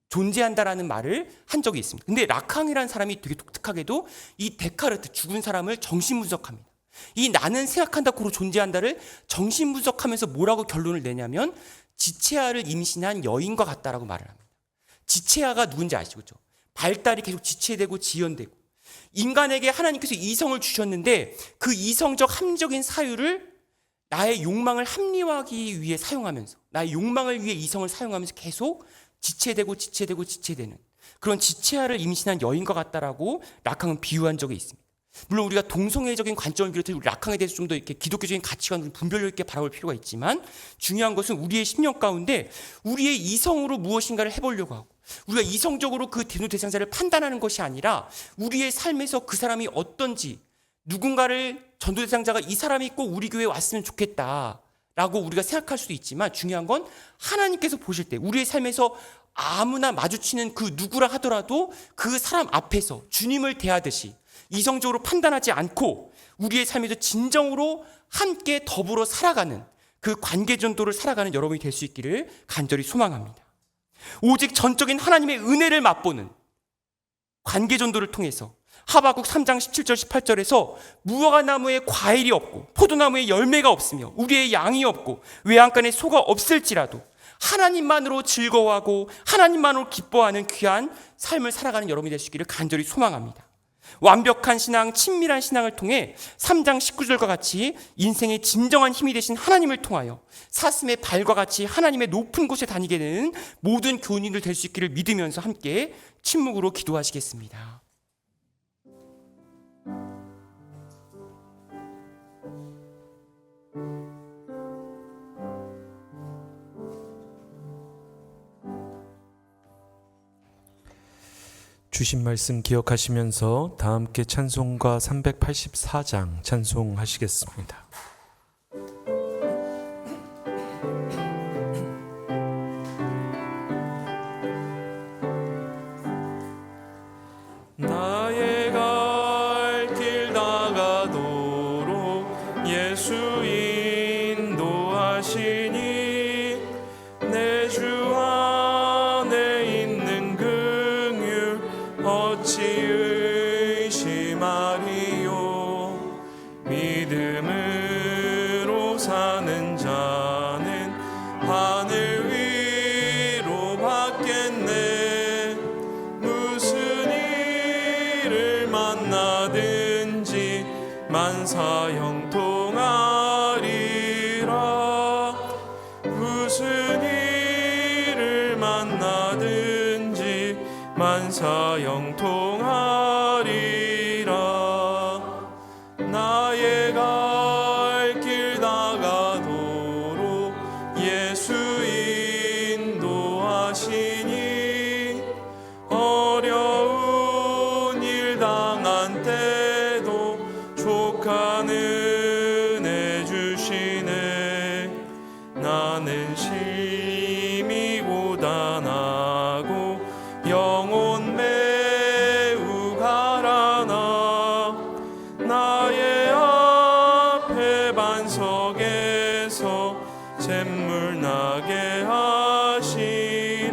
존재한다라는 말을 한 적이 있습니다. 근데 락항이라는 사람이 되게 독특하게도 이 데카르트, 죽은 사람을 정신분석합니다. 이 나는 생각한다, 고로 존재한다를 정신분석하면서 뭐라고 결론을 내냐면 지체아를 임신한 여인과 같다라고 말을 합니다. 지체아가 누군지 아시죠? 그렇죠? 발달이 계속 지체되고 지연되고 인간에게 하나님께서 이성을 주셨는데 그 이성적 합리적인 사유를 나의 욕망을 합리화하기 위해 사용하면서 나의 욕망을 위해 이성을 사용하면서 계속 지체되는 그런 지체아를 임신한 여인과 같다라고 락항은 비유한 적이 있습니다. 물론 우리가 동성애적인 관점을 비롯해 락항에 대해서 좀 더 이렇게 기독교적인 가치관을 분별력 있게 바라볼 필요가 있지만 중요한 것은 우리의 심령 가운데 우리의 이성으로 무엇인가를 해보려고 하고 우리가 이성적으로 그 전도 대상자를 판단하는 것이 아니라 우리의 삶에서 그 사람이 어떤지 누군가를 전도 대상자가 이 사람이 꼭 우리 교회에 왔으면 좋겠다라고 우리가 생각할 수도 있지만 중요한 건 하나님께서 보실 때 우리의 삶에서 아무나 마주치는 그 누구라 하더라도 그 사람 앞에서 주님을 대하듯이 이성적으로 판단하지 않고 우리의 삶에서 진정으로 함께 더불어 살아가는 그 관계 전도를 살아가는 여러분이 될 수 있기를 간절히 소망합니다. 오직 전적인 하나님의 은혜를 맛보는 관계 전도를 통해서 하박국 3장 17절 18절에서 무화과 나무에 과일이 없고 포도나무에 열매가 없으며 우리의 양이 없고 외양간에 소가 없을지라도 하나님만으로 즐거워하고 하나님만으로 기뻐하는 귀한 삶을 살아가는 여러분이 되시기를 간절히 소망합니다. 완벽한 신앙, 친밀한 신앙을 통해 3장 19절과 같이 인생의 진정한 힘이 되신 하나님을 통하여 사슴의 발과 같이 하나님의 높은 곳에 다니게 되는 모든 교인들 될 수 있기를 믿으면서 함께 침묵으로 기도하시겠습니다. 주신 말씀 기억하시면서 다 함께 찬송가 384장 찬송하시겠습니다. 나의 갈 길 다가도록 예수 인도하시니 내 주 안에 있는 긍휼 어찌 의심하리요. 믿음으로 사는 자는 하늘 위로 받겠네. 무슨 일을 만나든지 만사형통하리라. 무슨 일을 만나든지 만사형통하리라. 나의 갈 길 다가도록 예수 인도하시니 어려운 일 당한 때도 족한 은혜 주시네. 나는 심히 고단하고 영혼 매우 가라나 나의 앞에 반석에서 샘물 나게 하시네.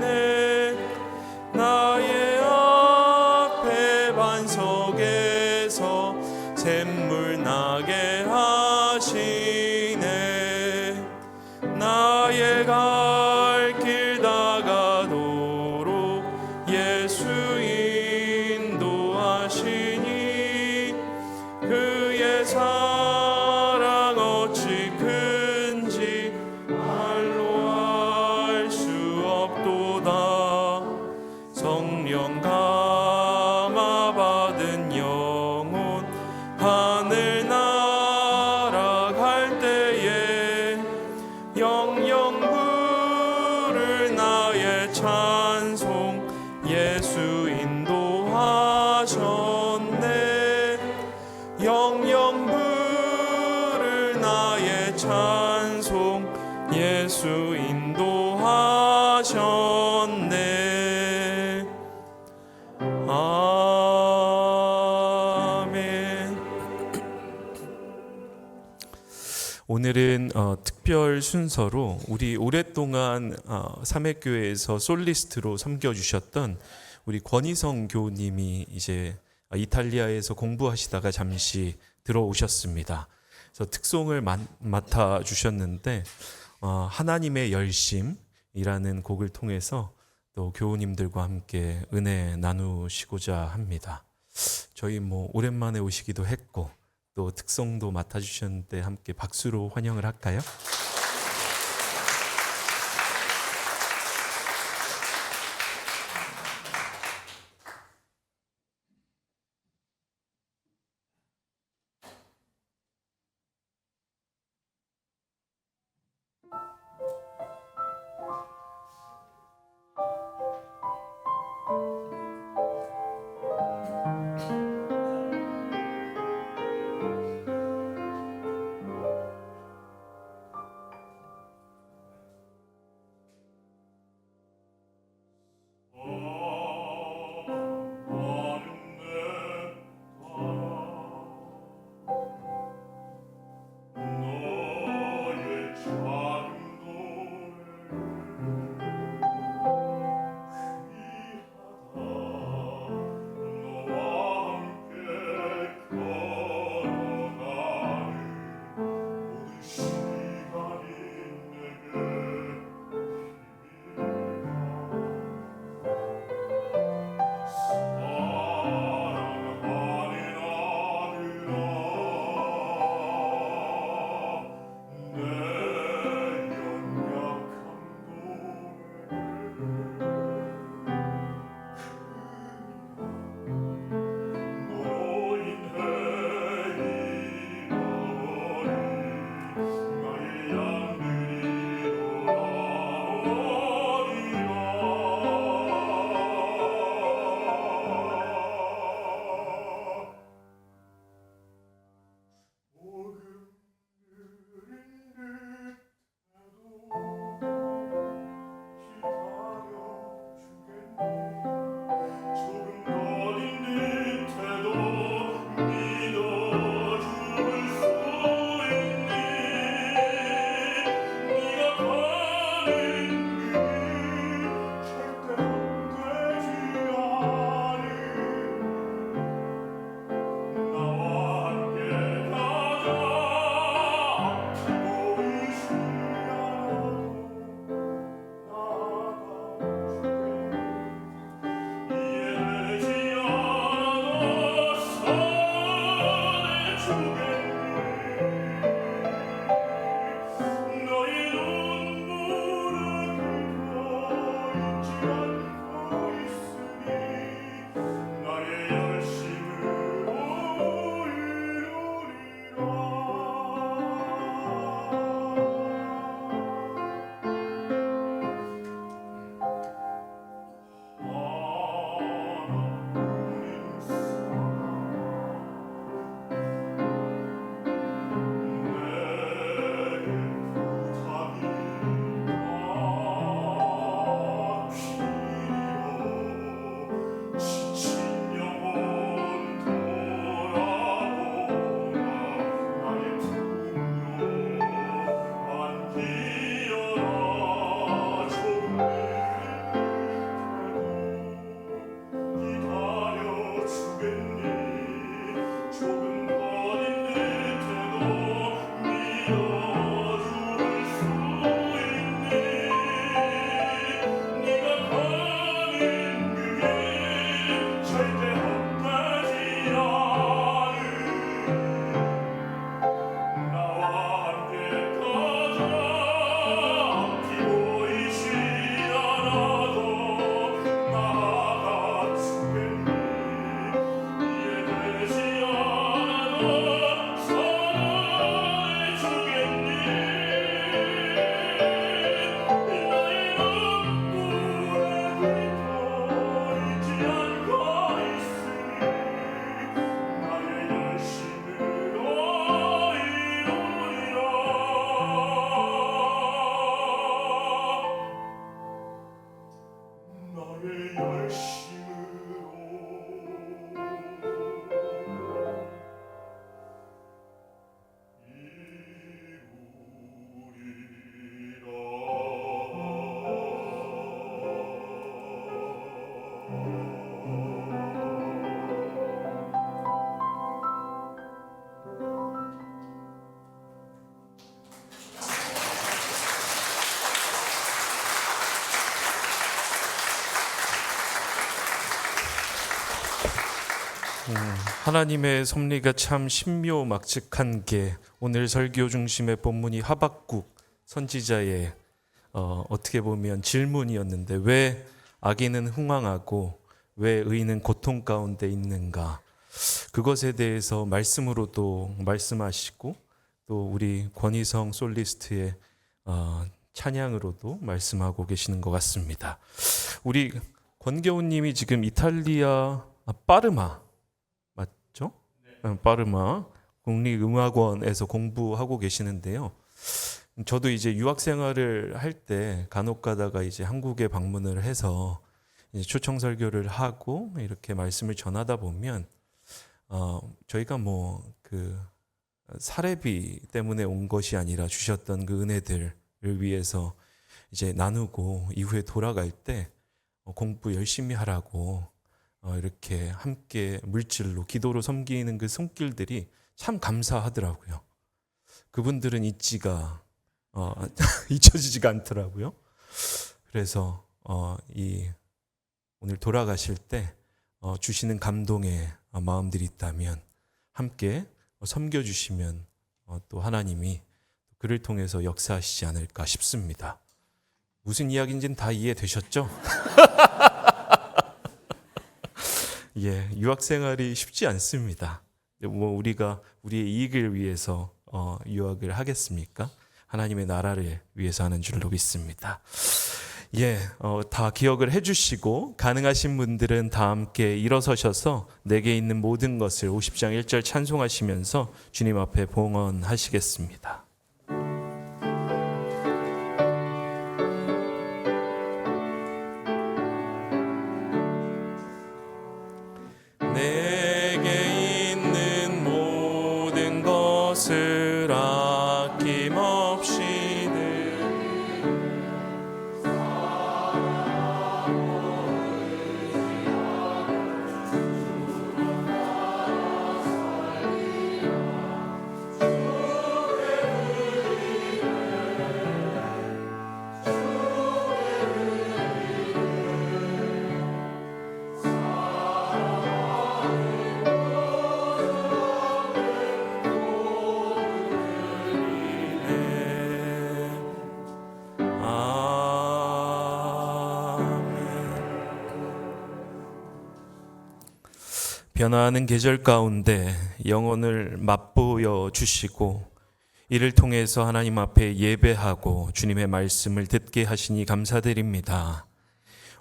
나의 앞에 반석에서 샘물 나게 하시네. 나의 갈 길 다가도록 예수 인도하시니 그의 사랑 어찌 큰지 말로 알 수 없도다. 성령 감화 받은 영혼 하늘 날아갈 때에 영영 부를 나의 찬송 예수 인도하셨네. 영영 부를 나의 찬송 예수 인도하셨네. 아멘. 오늘은 특별 순서로 우리 오랫동안 삼회교회에서 솔리스트로 섬겨주셨던 우리 권희성 교우님이 이제 이탈리아에서 공부하시다가 잠시 들어오셨습니다. 그래서 특송을 맡아주셨는데 하나님의 열심이라는 곡을 통해서 또 교우님들과 함께 은혜 나누시고자 합니다. 저희 오랜만에 오시기도 했고 또 특송도 맡아주셨는데 함께 박수로 환영을 할까요? 하나님의 섭리가 참 신묘막측한 게 오늘 설교 중심의 본문이 하박국 선지자의 어떻게 보면 질문이었는데 왜 악인은 흥왕하고 왜 의인은 고통 가운데 있는가, 그것에 대해서 말씀으로도 말씀하시고 또 우리 권희성 솔리스트의 찬양으로도 말씀하고 계시는 것 같습니다. 우리 권겨우님이 지금 이탈리아 파르마 맞죠? 파르마 국립음악원에서 공부하고 계시는데요. 저도 이제 유학 생활을 할 때 간혹 가다가 이제 한국에 방문을 해서 이제 초청 설교를 하고 이렇게 말씀을 전하다 보면 저희가 뭐 그 사례비 때문에 온 것이 아니라 주셨던 그 은혜들을 위해서 이제 나누고 이후에 돌아갈 때 공부 열심히 하라고 이렇게 함께 물질로 기도로 섬기는 그 손길들이 참 감사하더라고요. 그분들은 잊혀지지가 않더라고요. 그래서 오늘 돌아가실 때 주시는 감동의 마음들이 있다면 함께 섬겨주시면 또 하나님이 그를 통해서 역사하시지 않을까 싶습니다. 무슨 이야기인지는 다 이해되셨죠? 예, 유학 생활이 쉽지 않습니다. 뭐 우리가 우리의 이익을 위해서 유학을 하겠습니까? 하나님의 나라를 위해서 하는 줄로 믿습니다. 예, 다 기억을 해주시고 가능하신 분들은 다 함께 일어서셔서 내게 있는 모든 것을 50장 1절 찬송하시면서 주님 앞에 봉헌하시겠습니다. 내게 있는 모든 것을 아낌없이 변화하는 계절 가운데 영혼을 맛보여 주시고 이를 통해서 하나님 앞에 예배하고 주님의 말씀을 듣게 하시니 감사드립니다.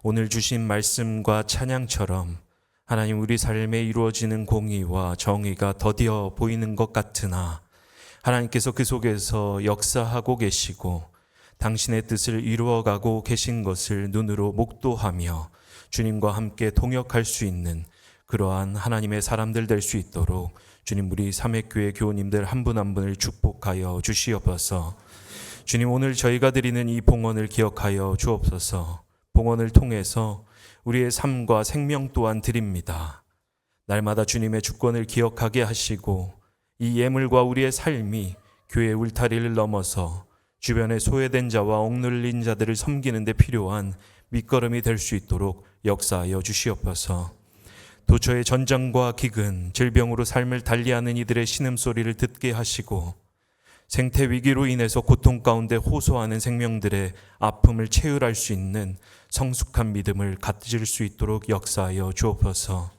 오늘 주신 말씀과 찬양처럼 하나님 우리 삶에 이루어지는 공의와 정의가 더디어 보이는 것 같으나 하나님께서 그 속에서 역사하고 계시고 당신의 뜻을 이루어가고 계신 것을 눈으로 목도하며 주님과 함께 동역할 수 있는 그러한 하나님의 사람들 될 수 있도록 주님 우리 삼회교회 교우님들 한 분 한 분을 축복하여 주시옵소서. 주님 오늘 저희가 드리는 이 봉헌을 기억하여 주옵소서. 봉헌을 통해서 우리의 삶과 생명 또한 드립니다. 날마다 주님의 주권을 기억하게 하시고 이 예물과 우리의 삶이 교회 울타리를 넘어서 주변에 소외된 자와 억눌린 자들을 섬기는 데 필요한 밑거름이 될 수 있도록 역사하여 주시옵소서. 도처의 전쟁과 기근, 질병으로 삶을 달리하는 이들의 신음소리를 듣게 하시고 생태 위기로 인해서 고통 가운데 호소하는 생명들의 아픔을 채울할 수 있는 성숙한 믿음을 가질 수 있도록 역사하여 주옵소서.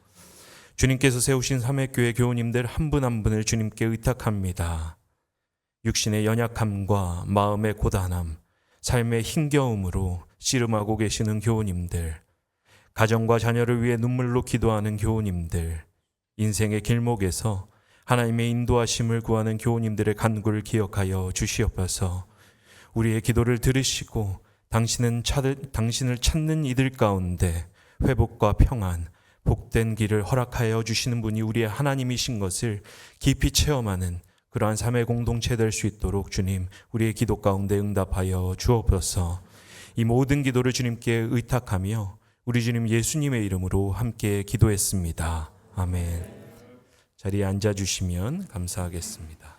주님께서 세우신 삼회교회 교우님들 한 분 한 분을 주님께 의탁합니다. 육신의 연약함과 마음의 고단함, 삶의 힘겨움으로 씨름하고 계시는 교우님들, 가정과 자녀를 위해 눈물로 기도하는 교우님들, 인생의 길목에서 하나님의 인도하심을 구하는 교우님들의 간구를 기억하여 주시옵소서. 우리의 기도를 들으시고 당신을 찾는 이들 가운데 회복과 평안, 복된 길을 허락하여 주시는 분이 우리의 하나님이신 것을 깊이 체험하는 그러한 삶의 공동체 될 수 있도록 주님, 우리의 기도 가운데 응답하여 주옵소서. 이 모든 기도를 주님께 의탁하며 우리 주님 예수님의 이름으로 함께 기도했습니다. 아멘. 자리에 앉아주시면 감사하겠습니다.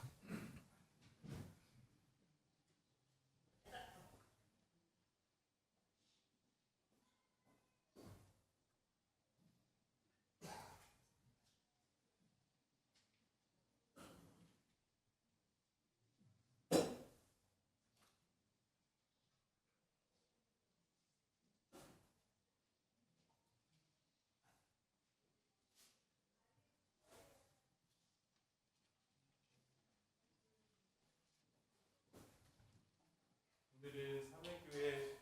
오늘은 삼회교회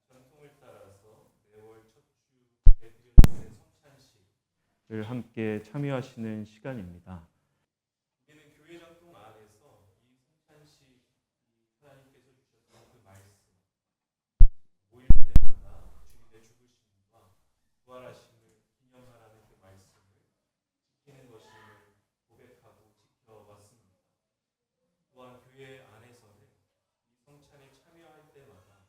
전통을 따라서 매월 첫 주에 드려지는 성찬식을 함께 참여하시는 시간입니다. 우리는 교회 전통 안에서 이 성찬식, 하나님께서 주셨던 그 말씀, 모일 때마다 주님의 죽으심과 부활하심을 기념하라는 그 말씀을 지키는 것임을 고백하고 지켜왔습니다. 또한 교회 안에서는 이 성찬에 참여할 때마다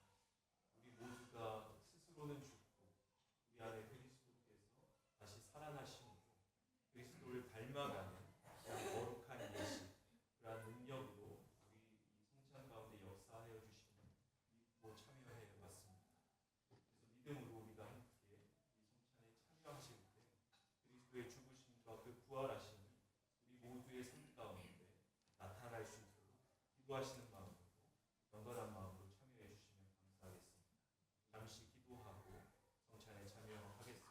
우리 모두가 스스로는 죽고 우리 안에 그리스도께서 다시 살아나심으로 그리스도를 닮아가는 거룩한 예식, 그러한 능력으로 우리 이 성찬 가운데 역사하여 주시는 믿고 참여해 왔습니다. 그래서 믿음으로 우리가 함께 이 성찬에 참여하실 때 그리스도의 죽으심과 그 부활하심이 우리 모두의 삶 가운데 나타날 수 있도록 기도하시는 마음으로 건강한 마음으로 참여해 주시면 감사하겠습니다. 잠시 기도하고 성찬에 참여하겠습니다.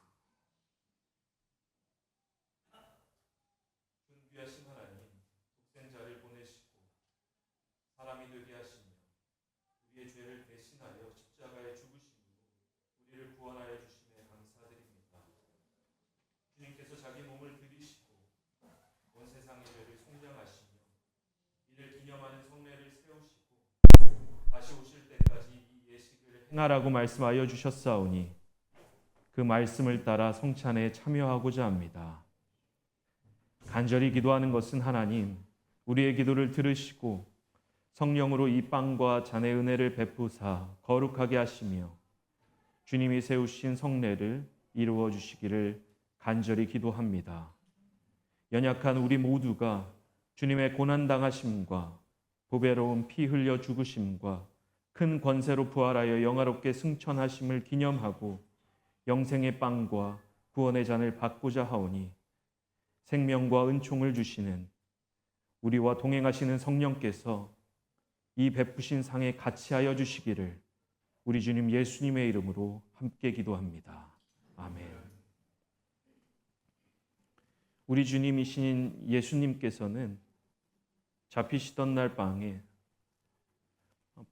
존귀하신 하나님, 독생자를 보내시고 사람이 되게 하시며 우리의 죄를 대신하여 십자가에 죽으심으로 우리를 구원하여 주심에 감사드립니다. 주님께서 자기 몸을 들이시고 온 세상의 죄를 속량하시며 이를 기념하는 성례를 세우시고 다시 오실 때까지 이 예식을 행하라고 말씀하여 주셨사오니 그 말씀을 따라 성찬에 참여하고자 합니다. 간절히 기도하는 것은 하나님, 우리의 기도를 들으시고 성령으로 이 빵과 잔의 은혜를 베푸사 거룩하게 하시며 주님이 세우신 성례를 이루어 주시기를 간절히 기도합니다. 연약한 우리 모두가 주님의 고난당하심과 보배로운 피 흘려 죽으심과 큰 권세로 부활하여 영화롭게 승천하심을 기념하고 영생의 빵과 구원의 잔을 받고자 하오니 생명과 은총을 주시는 우리와 동행하시는 성령께서 이 베푸신 상에 같이하여 주시기를 우리 주님 예수님의 이름으로 함께 기도합니다. 아멘. 우리 주님이신 예수님께서는 잡히시던 날 밤에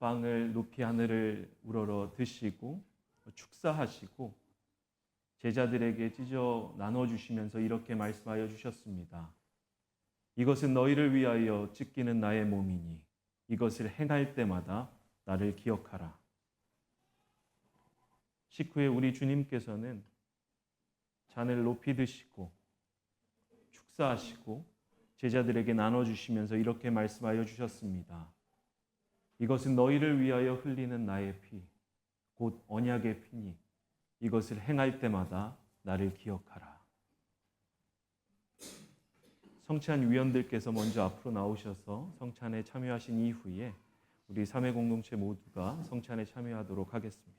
빵을 높이 하늘을 우러러 드시고 축사하시고 제자들에게 찢어 나눠주시면서 이렇게 말씀하여 주셨습니다. 이것은 너희를 위하여 찢기는 나의 몸이니 이것을 행할 때마다 나를 기억하라. 식후에 우리 주님께서는 잔을 높이 드시고 축사하시고 제자들에게 나눠주시면서 이렇게 말씀하여 주셨습니다. 이것은 너희를 위하여 흘리는 나의 피, 곧 언약의 피니 이것을 행할 때마다 나를 기억하라. 성찬 위원들께서 먼저 앞으로 나오셔서 성찬에 참여하신 이후에 우리 삼회 공동체 모두가 성찬에 참여하도록 하겠습니다.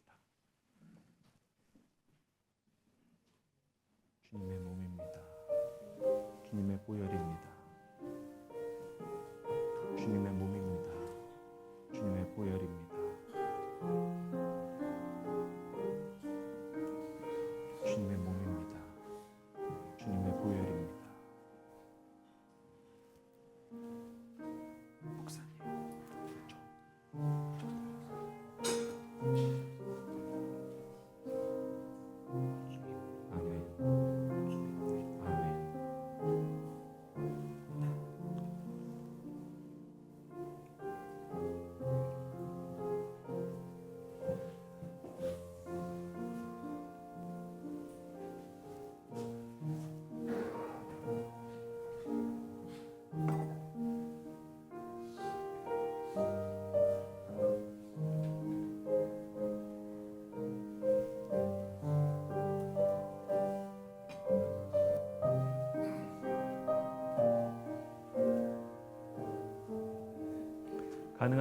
주님의 몸입니다. 주님의 보혈입니다. 주님의 몸입니다. 주님의 보혈입니다. 주님의 몸입니다. 주님의 보혈입니다. 목사님, 아멘. 아멘.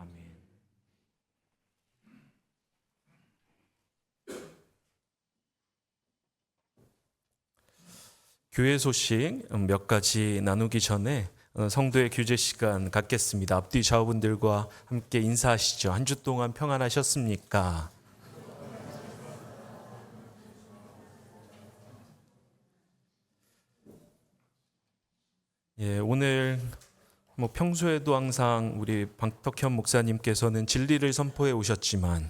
아멘. 교회 소식 몇 가지 나누기 전에 성도의 규제 시간 갖겠습니다. 앞뒤 좌우분들과 함께 인사하시죠. 한 주 동안 평안하셨습니까? 예, 오늘 평소에도 항상 우리 박덕현 목사님께서는 진리를 선포해 오셨지만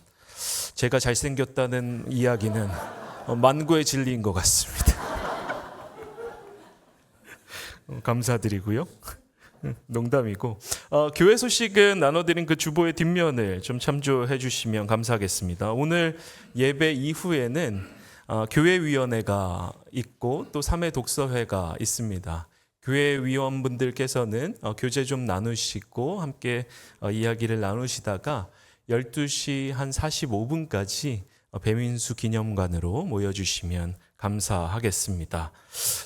제가 잘생겼다는 이야기는 만고의 진리인 것 같습니다. 감사드리고요. 농담이고 교회 소식은 나눠드린 그 주보의 뒷면을 좀 참조해 주시면 감사하겠습니다. 오늘 예배 이후에는 교회위원회가 있고 또 3회 독서회가 있습니다. 교회 위원분들께서는 교제 좀 나누시고 함께 이야기를 나누시다가 12시 한 45분까지 배민수 기념관으로 모여주시면 감사하겠습니다.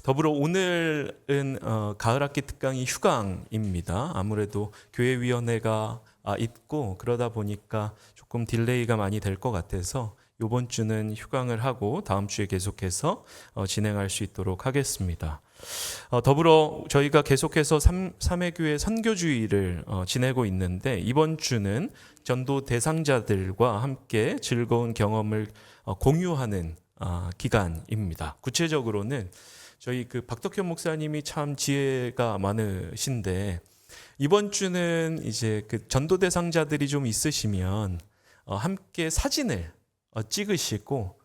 더불어 오늘은 가을학기 특강이 휴강입니다. 아무래도 교회위원회가 있고 그러다 보니까 조금 딜레이가 많이 될 것 같아서 이번 주는 휴강을 하고 다음 주에 계속해서 진행할 수 있도록 하겠습니다. 더불어 저희가 계속해서 3회교회 선교주의를 지내고 있는데 이번 주는 전도 대상자들과 함께 즐거운 경험을 공유하는 기간입니다. 구체적으로는 저희 그 박덕현 목사님이 참 지혜가 많으신데 이번 주는 이제 그 전도 대상자들이 좀 있으시면 함께 사진을 찍으시고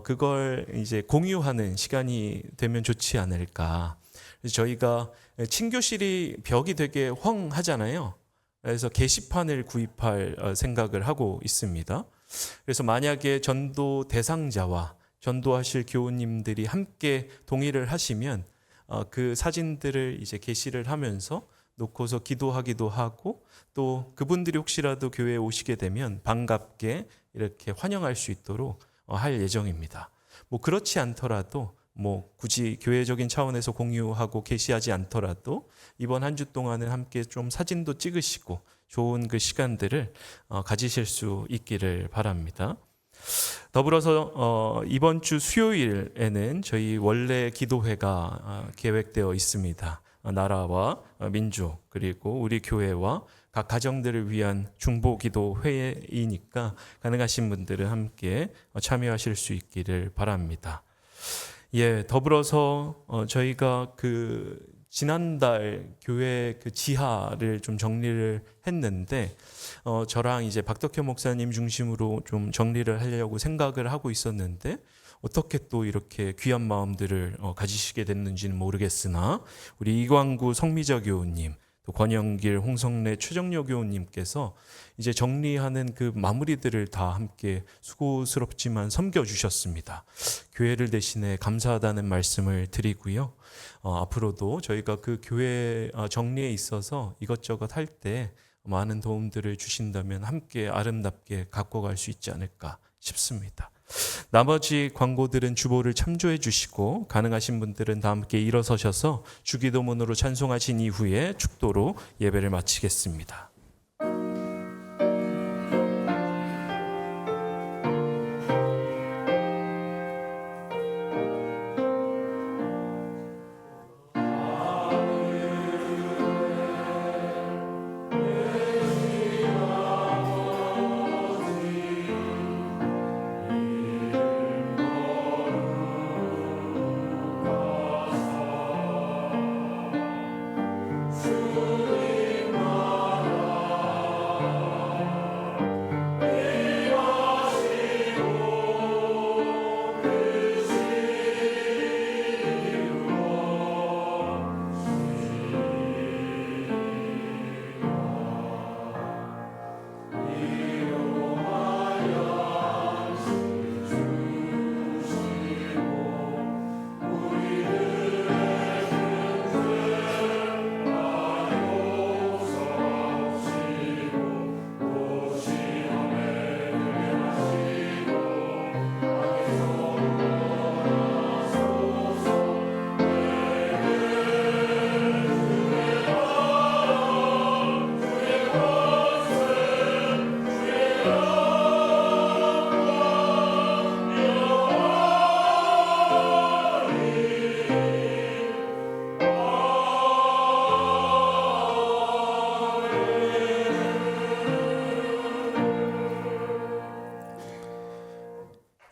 그걸 이제 공유하는 시간이 되면 좋지 않을까. 그래서 저희가 친교실이 벽이 되게 헝하잖아요. 그래서 게시판을 구입할 생각을 하고 있습니다. 그래서 만약에 전도 대상자와 전도하실 교우님들이 함께 동의를 하시면 그 사진들을 이제 게시를 하면서 놓고서 기도하기도 하고 또 그분들이 혹시라도 교회에 오시게 되면 반갑게 이렇게 환영할 수 있도록 할 예정입니다. 그렇지 않더라도 굳이 교회적인 차원에서 공유하고 게시하지 않더라도 이번 한 주 동안은 함께 좀 사진도 찍으시고 좋은 그 시간들을 가지실 수 있기를 바랍니다. 더불어서 이번 주 수요일에는 저희 원래 기도회가 계획되어 있습니다. 나라와 민족 그리고 우리 교회와 각 가정들을 위한 중보기도 회의니까 가능하신 분들은 함께 참여하실 수 있기를 바랍니다. 예, 더불어서 저희가 그 지난달 교회 그 지하를 좀 정리를 했는데 저랑 이제 박덕현 목사님 중심으로 좀 정리를 하려고 생각을 하고 있었는데 어떻게 또 이렇게 귀한 마음들을 가지시게 됐는지는 모르겠으나 우리 이광구 성미자 교우님 또 권영길 홍성래 최정려 교우님께서 이제 정리하는 그 마무리들을 다 함께 수고스럽지만 섬겨주셨습니다. 교회를 대신해 감사하다는 말씀을 드리고요. 앞으로도 저희가 그 교회 정리에 있어서 이것저것 할 때 많은 도움들을 주신다면 함께 아름답게 갖고 갈 수 있지 않을까 싶습니다. 나머지 광고들은 주보를 참조해 주시고 가능하신 분들은 다 함께 일어서셔서 주기도문으로 찬송하신 이후에 축도로 예배를 마치겠습니다.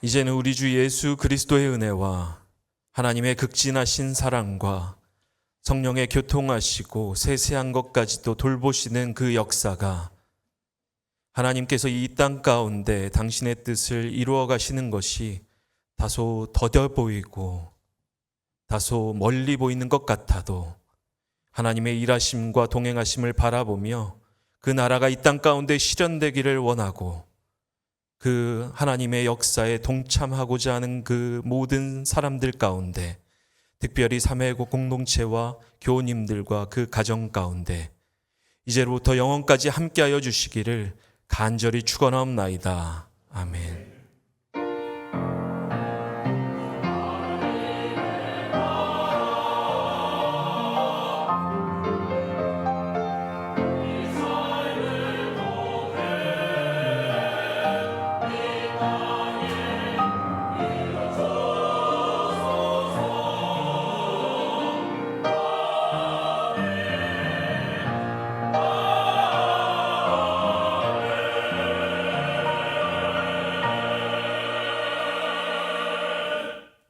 이제는 우리 주 예수 그리스도의 은혜와 하나님의 극진하신 사랑과 성령의 교통하시고 세세한 것까지도 돌보시는 그 역사가 하나님께서 이 땅 가운데 당신의 뜻을 이루어 가시는 것이 다소 더뎌 보이고 다소 멀리 보이는 것 같아도 하나님의 일하심과 동행하심을 바라보며 그 나라가 이 땅 가운데 실현되기를 원하고 그 하나님의 역사에 동참하고자 하는 그 모든 사람들 가운데 특별히 사매국 공동체와 교우님들과 그 가정 가운데 이제로부터 영원까지 함께하여 주시기를 간절히 축원하옵나이다. 아멘.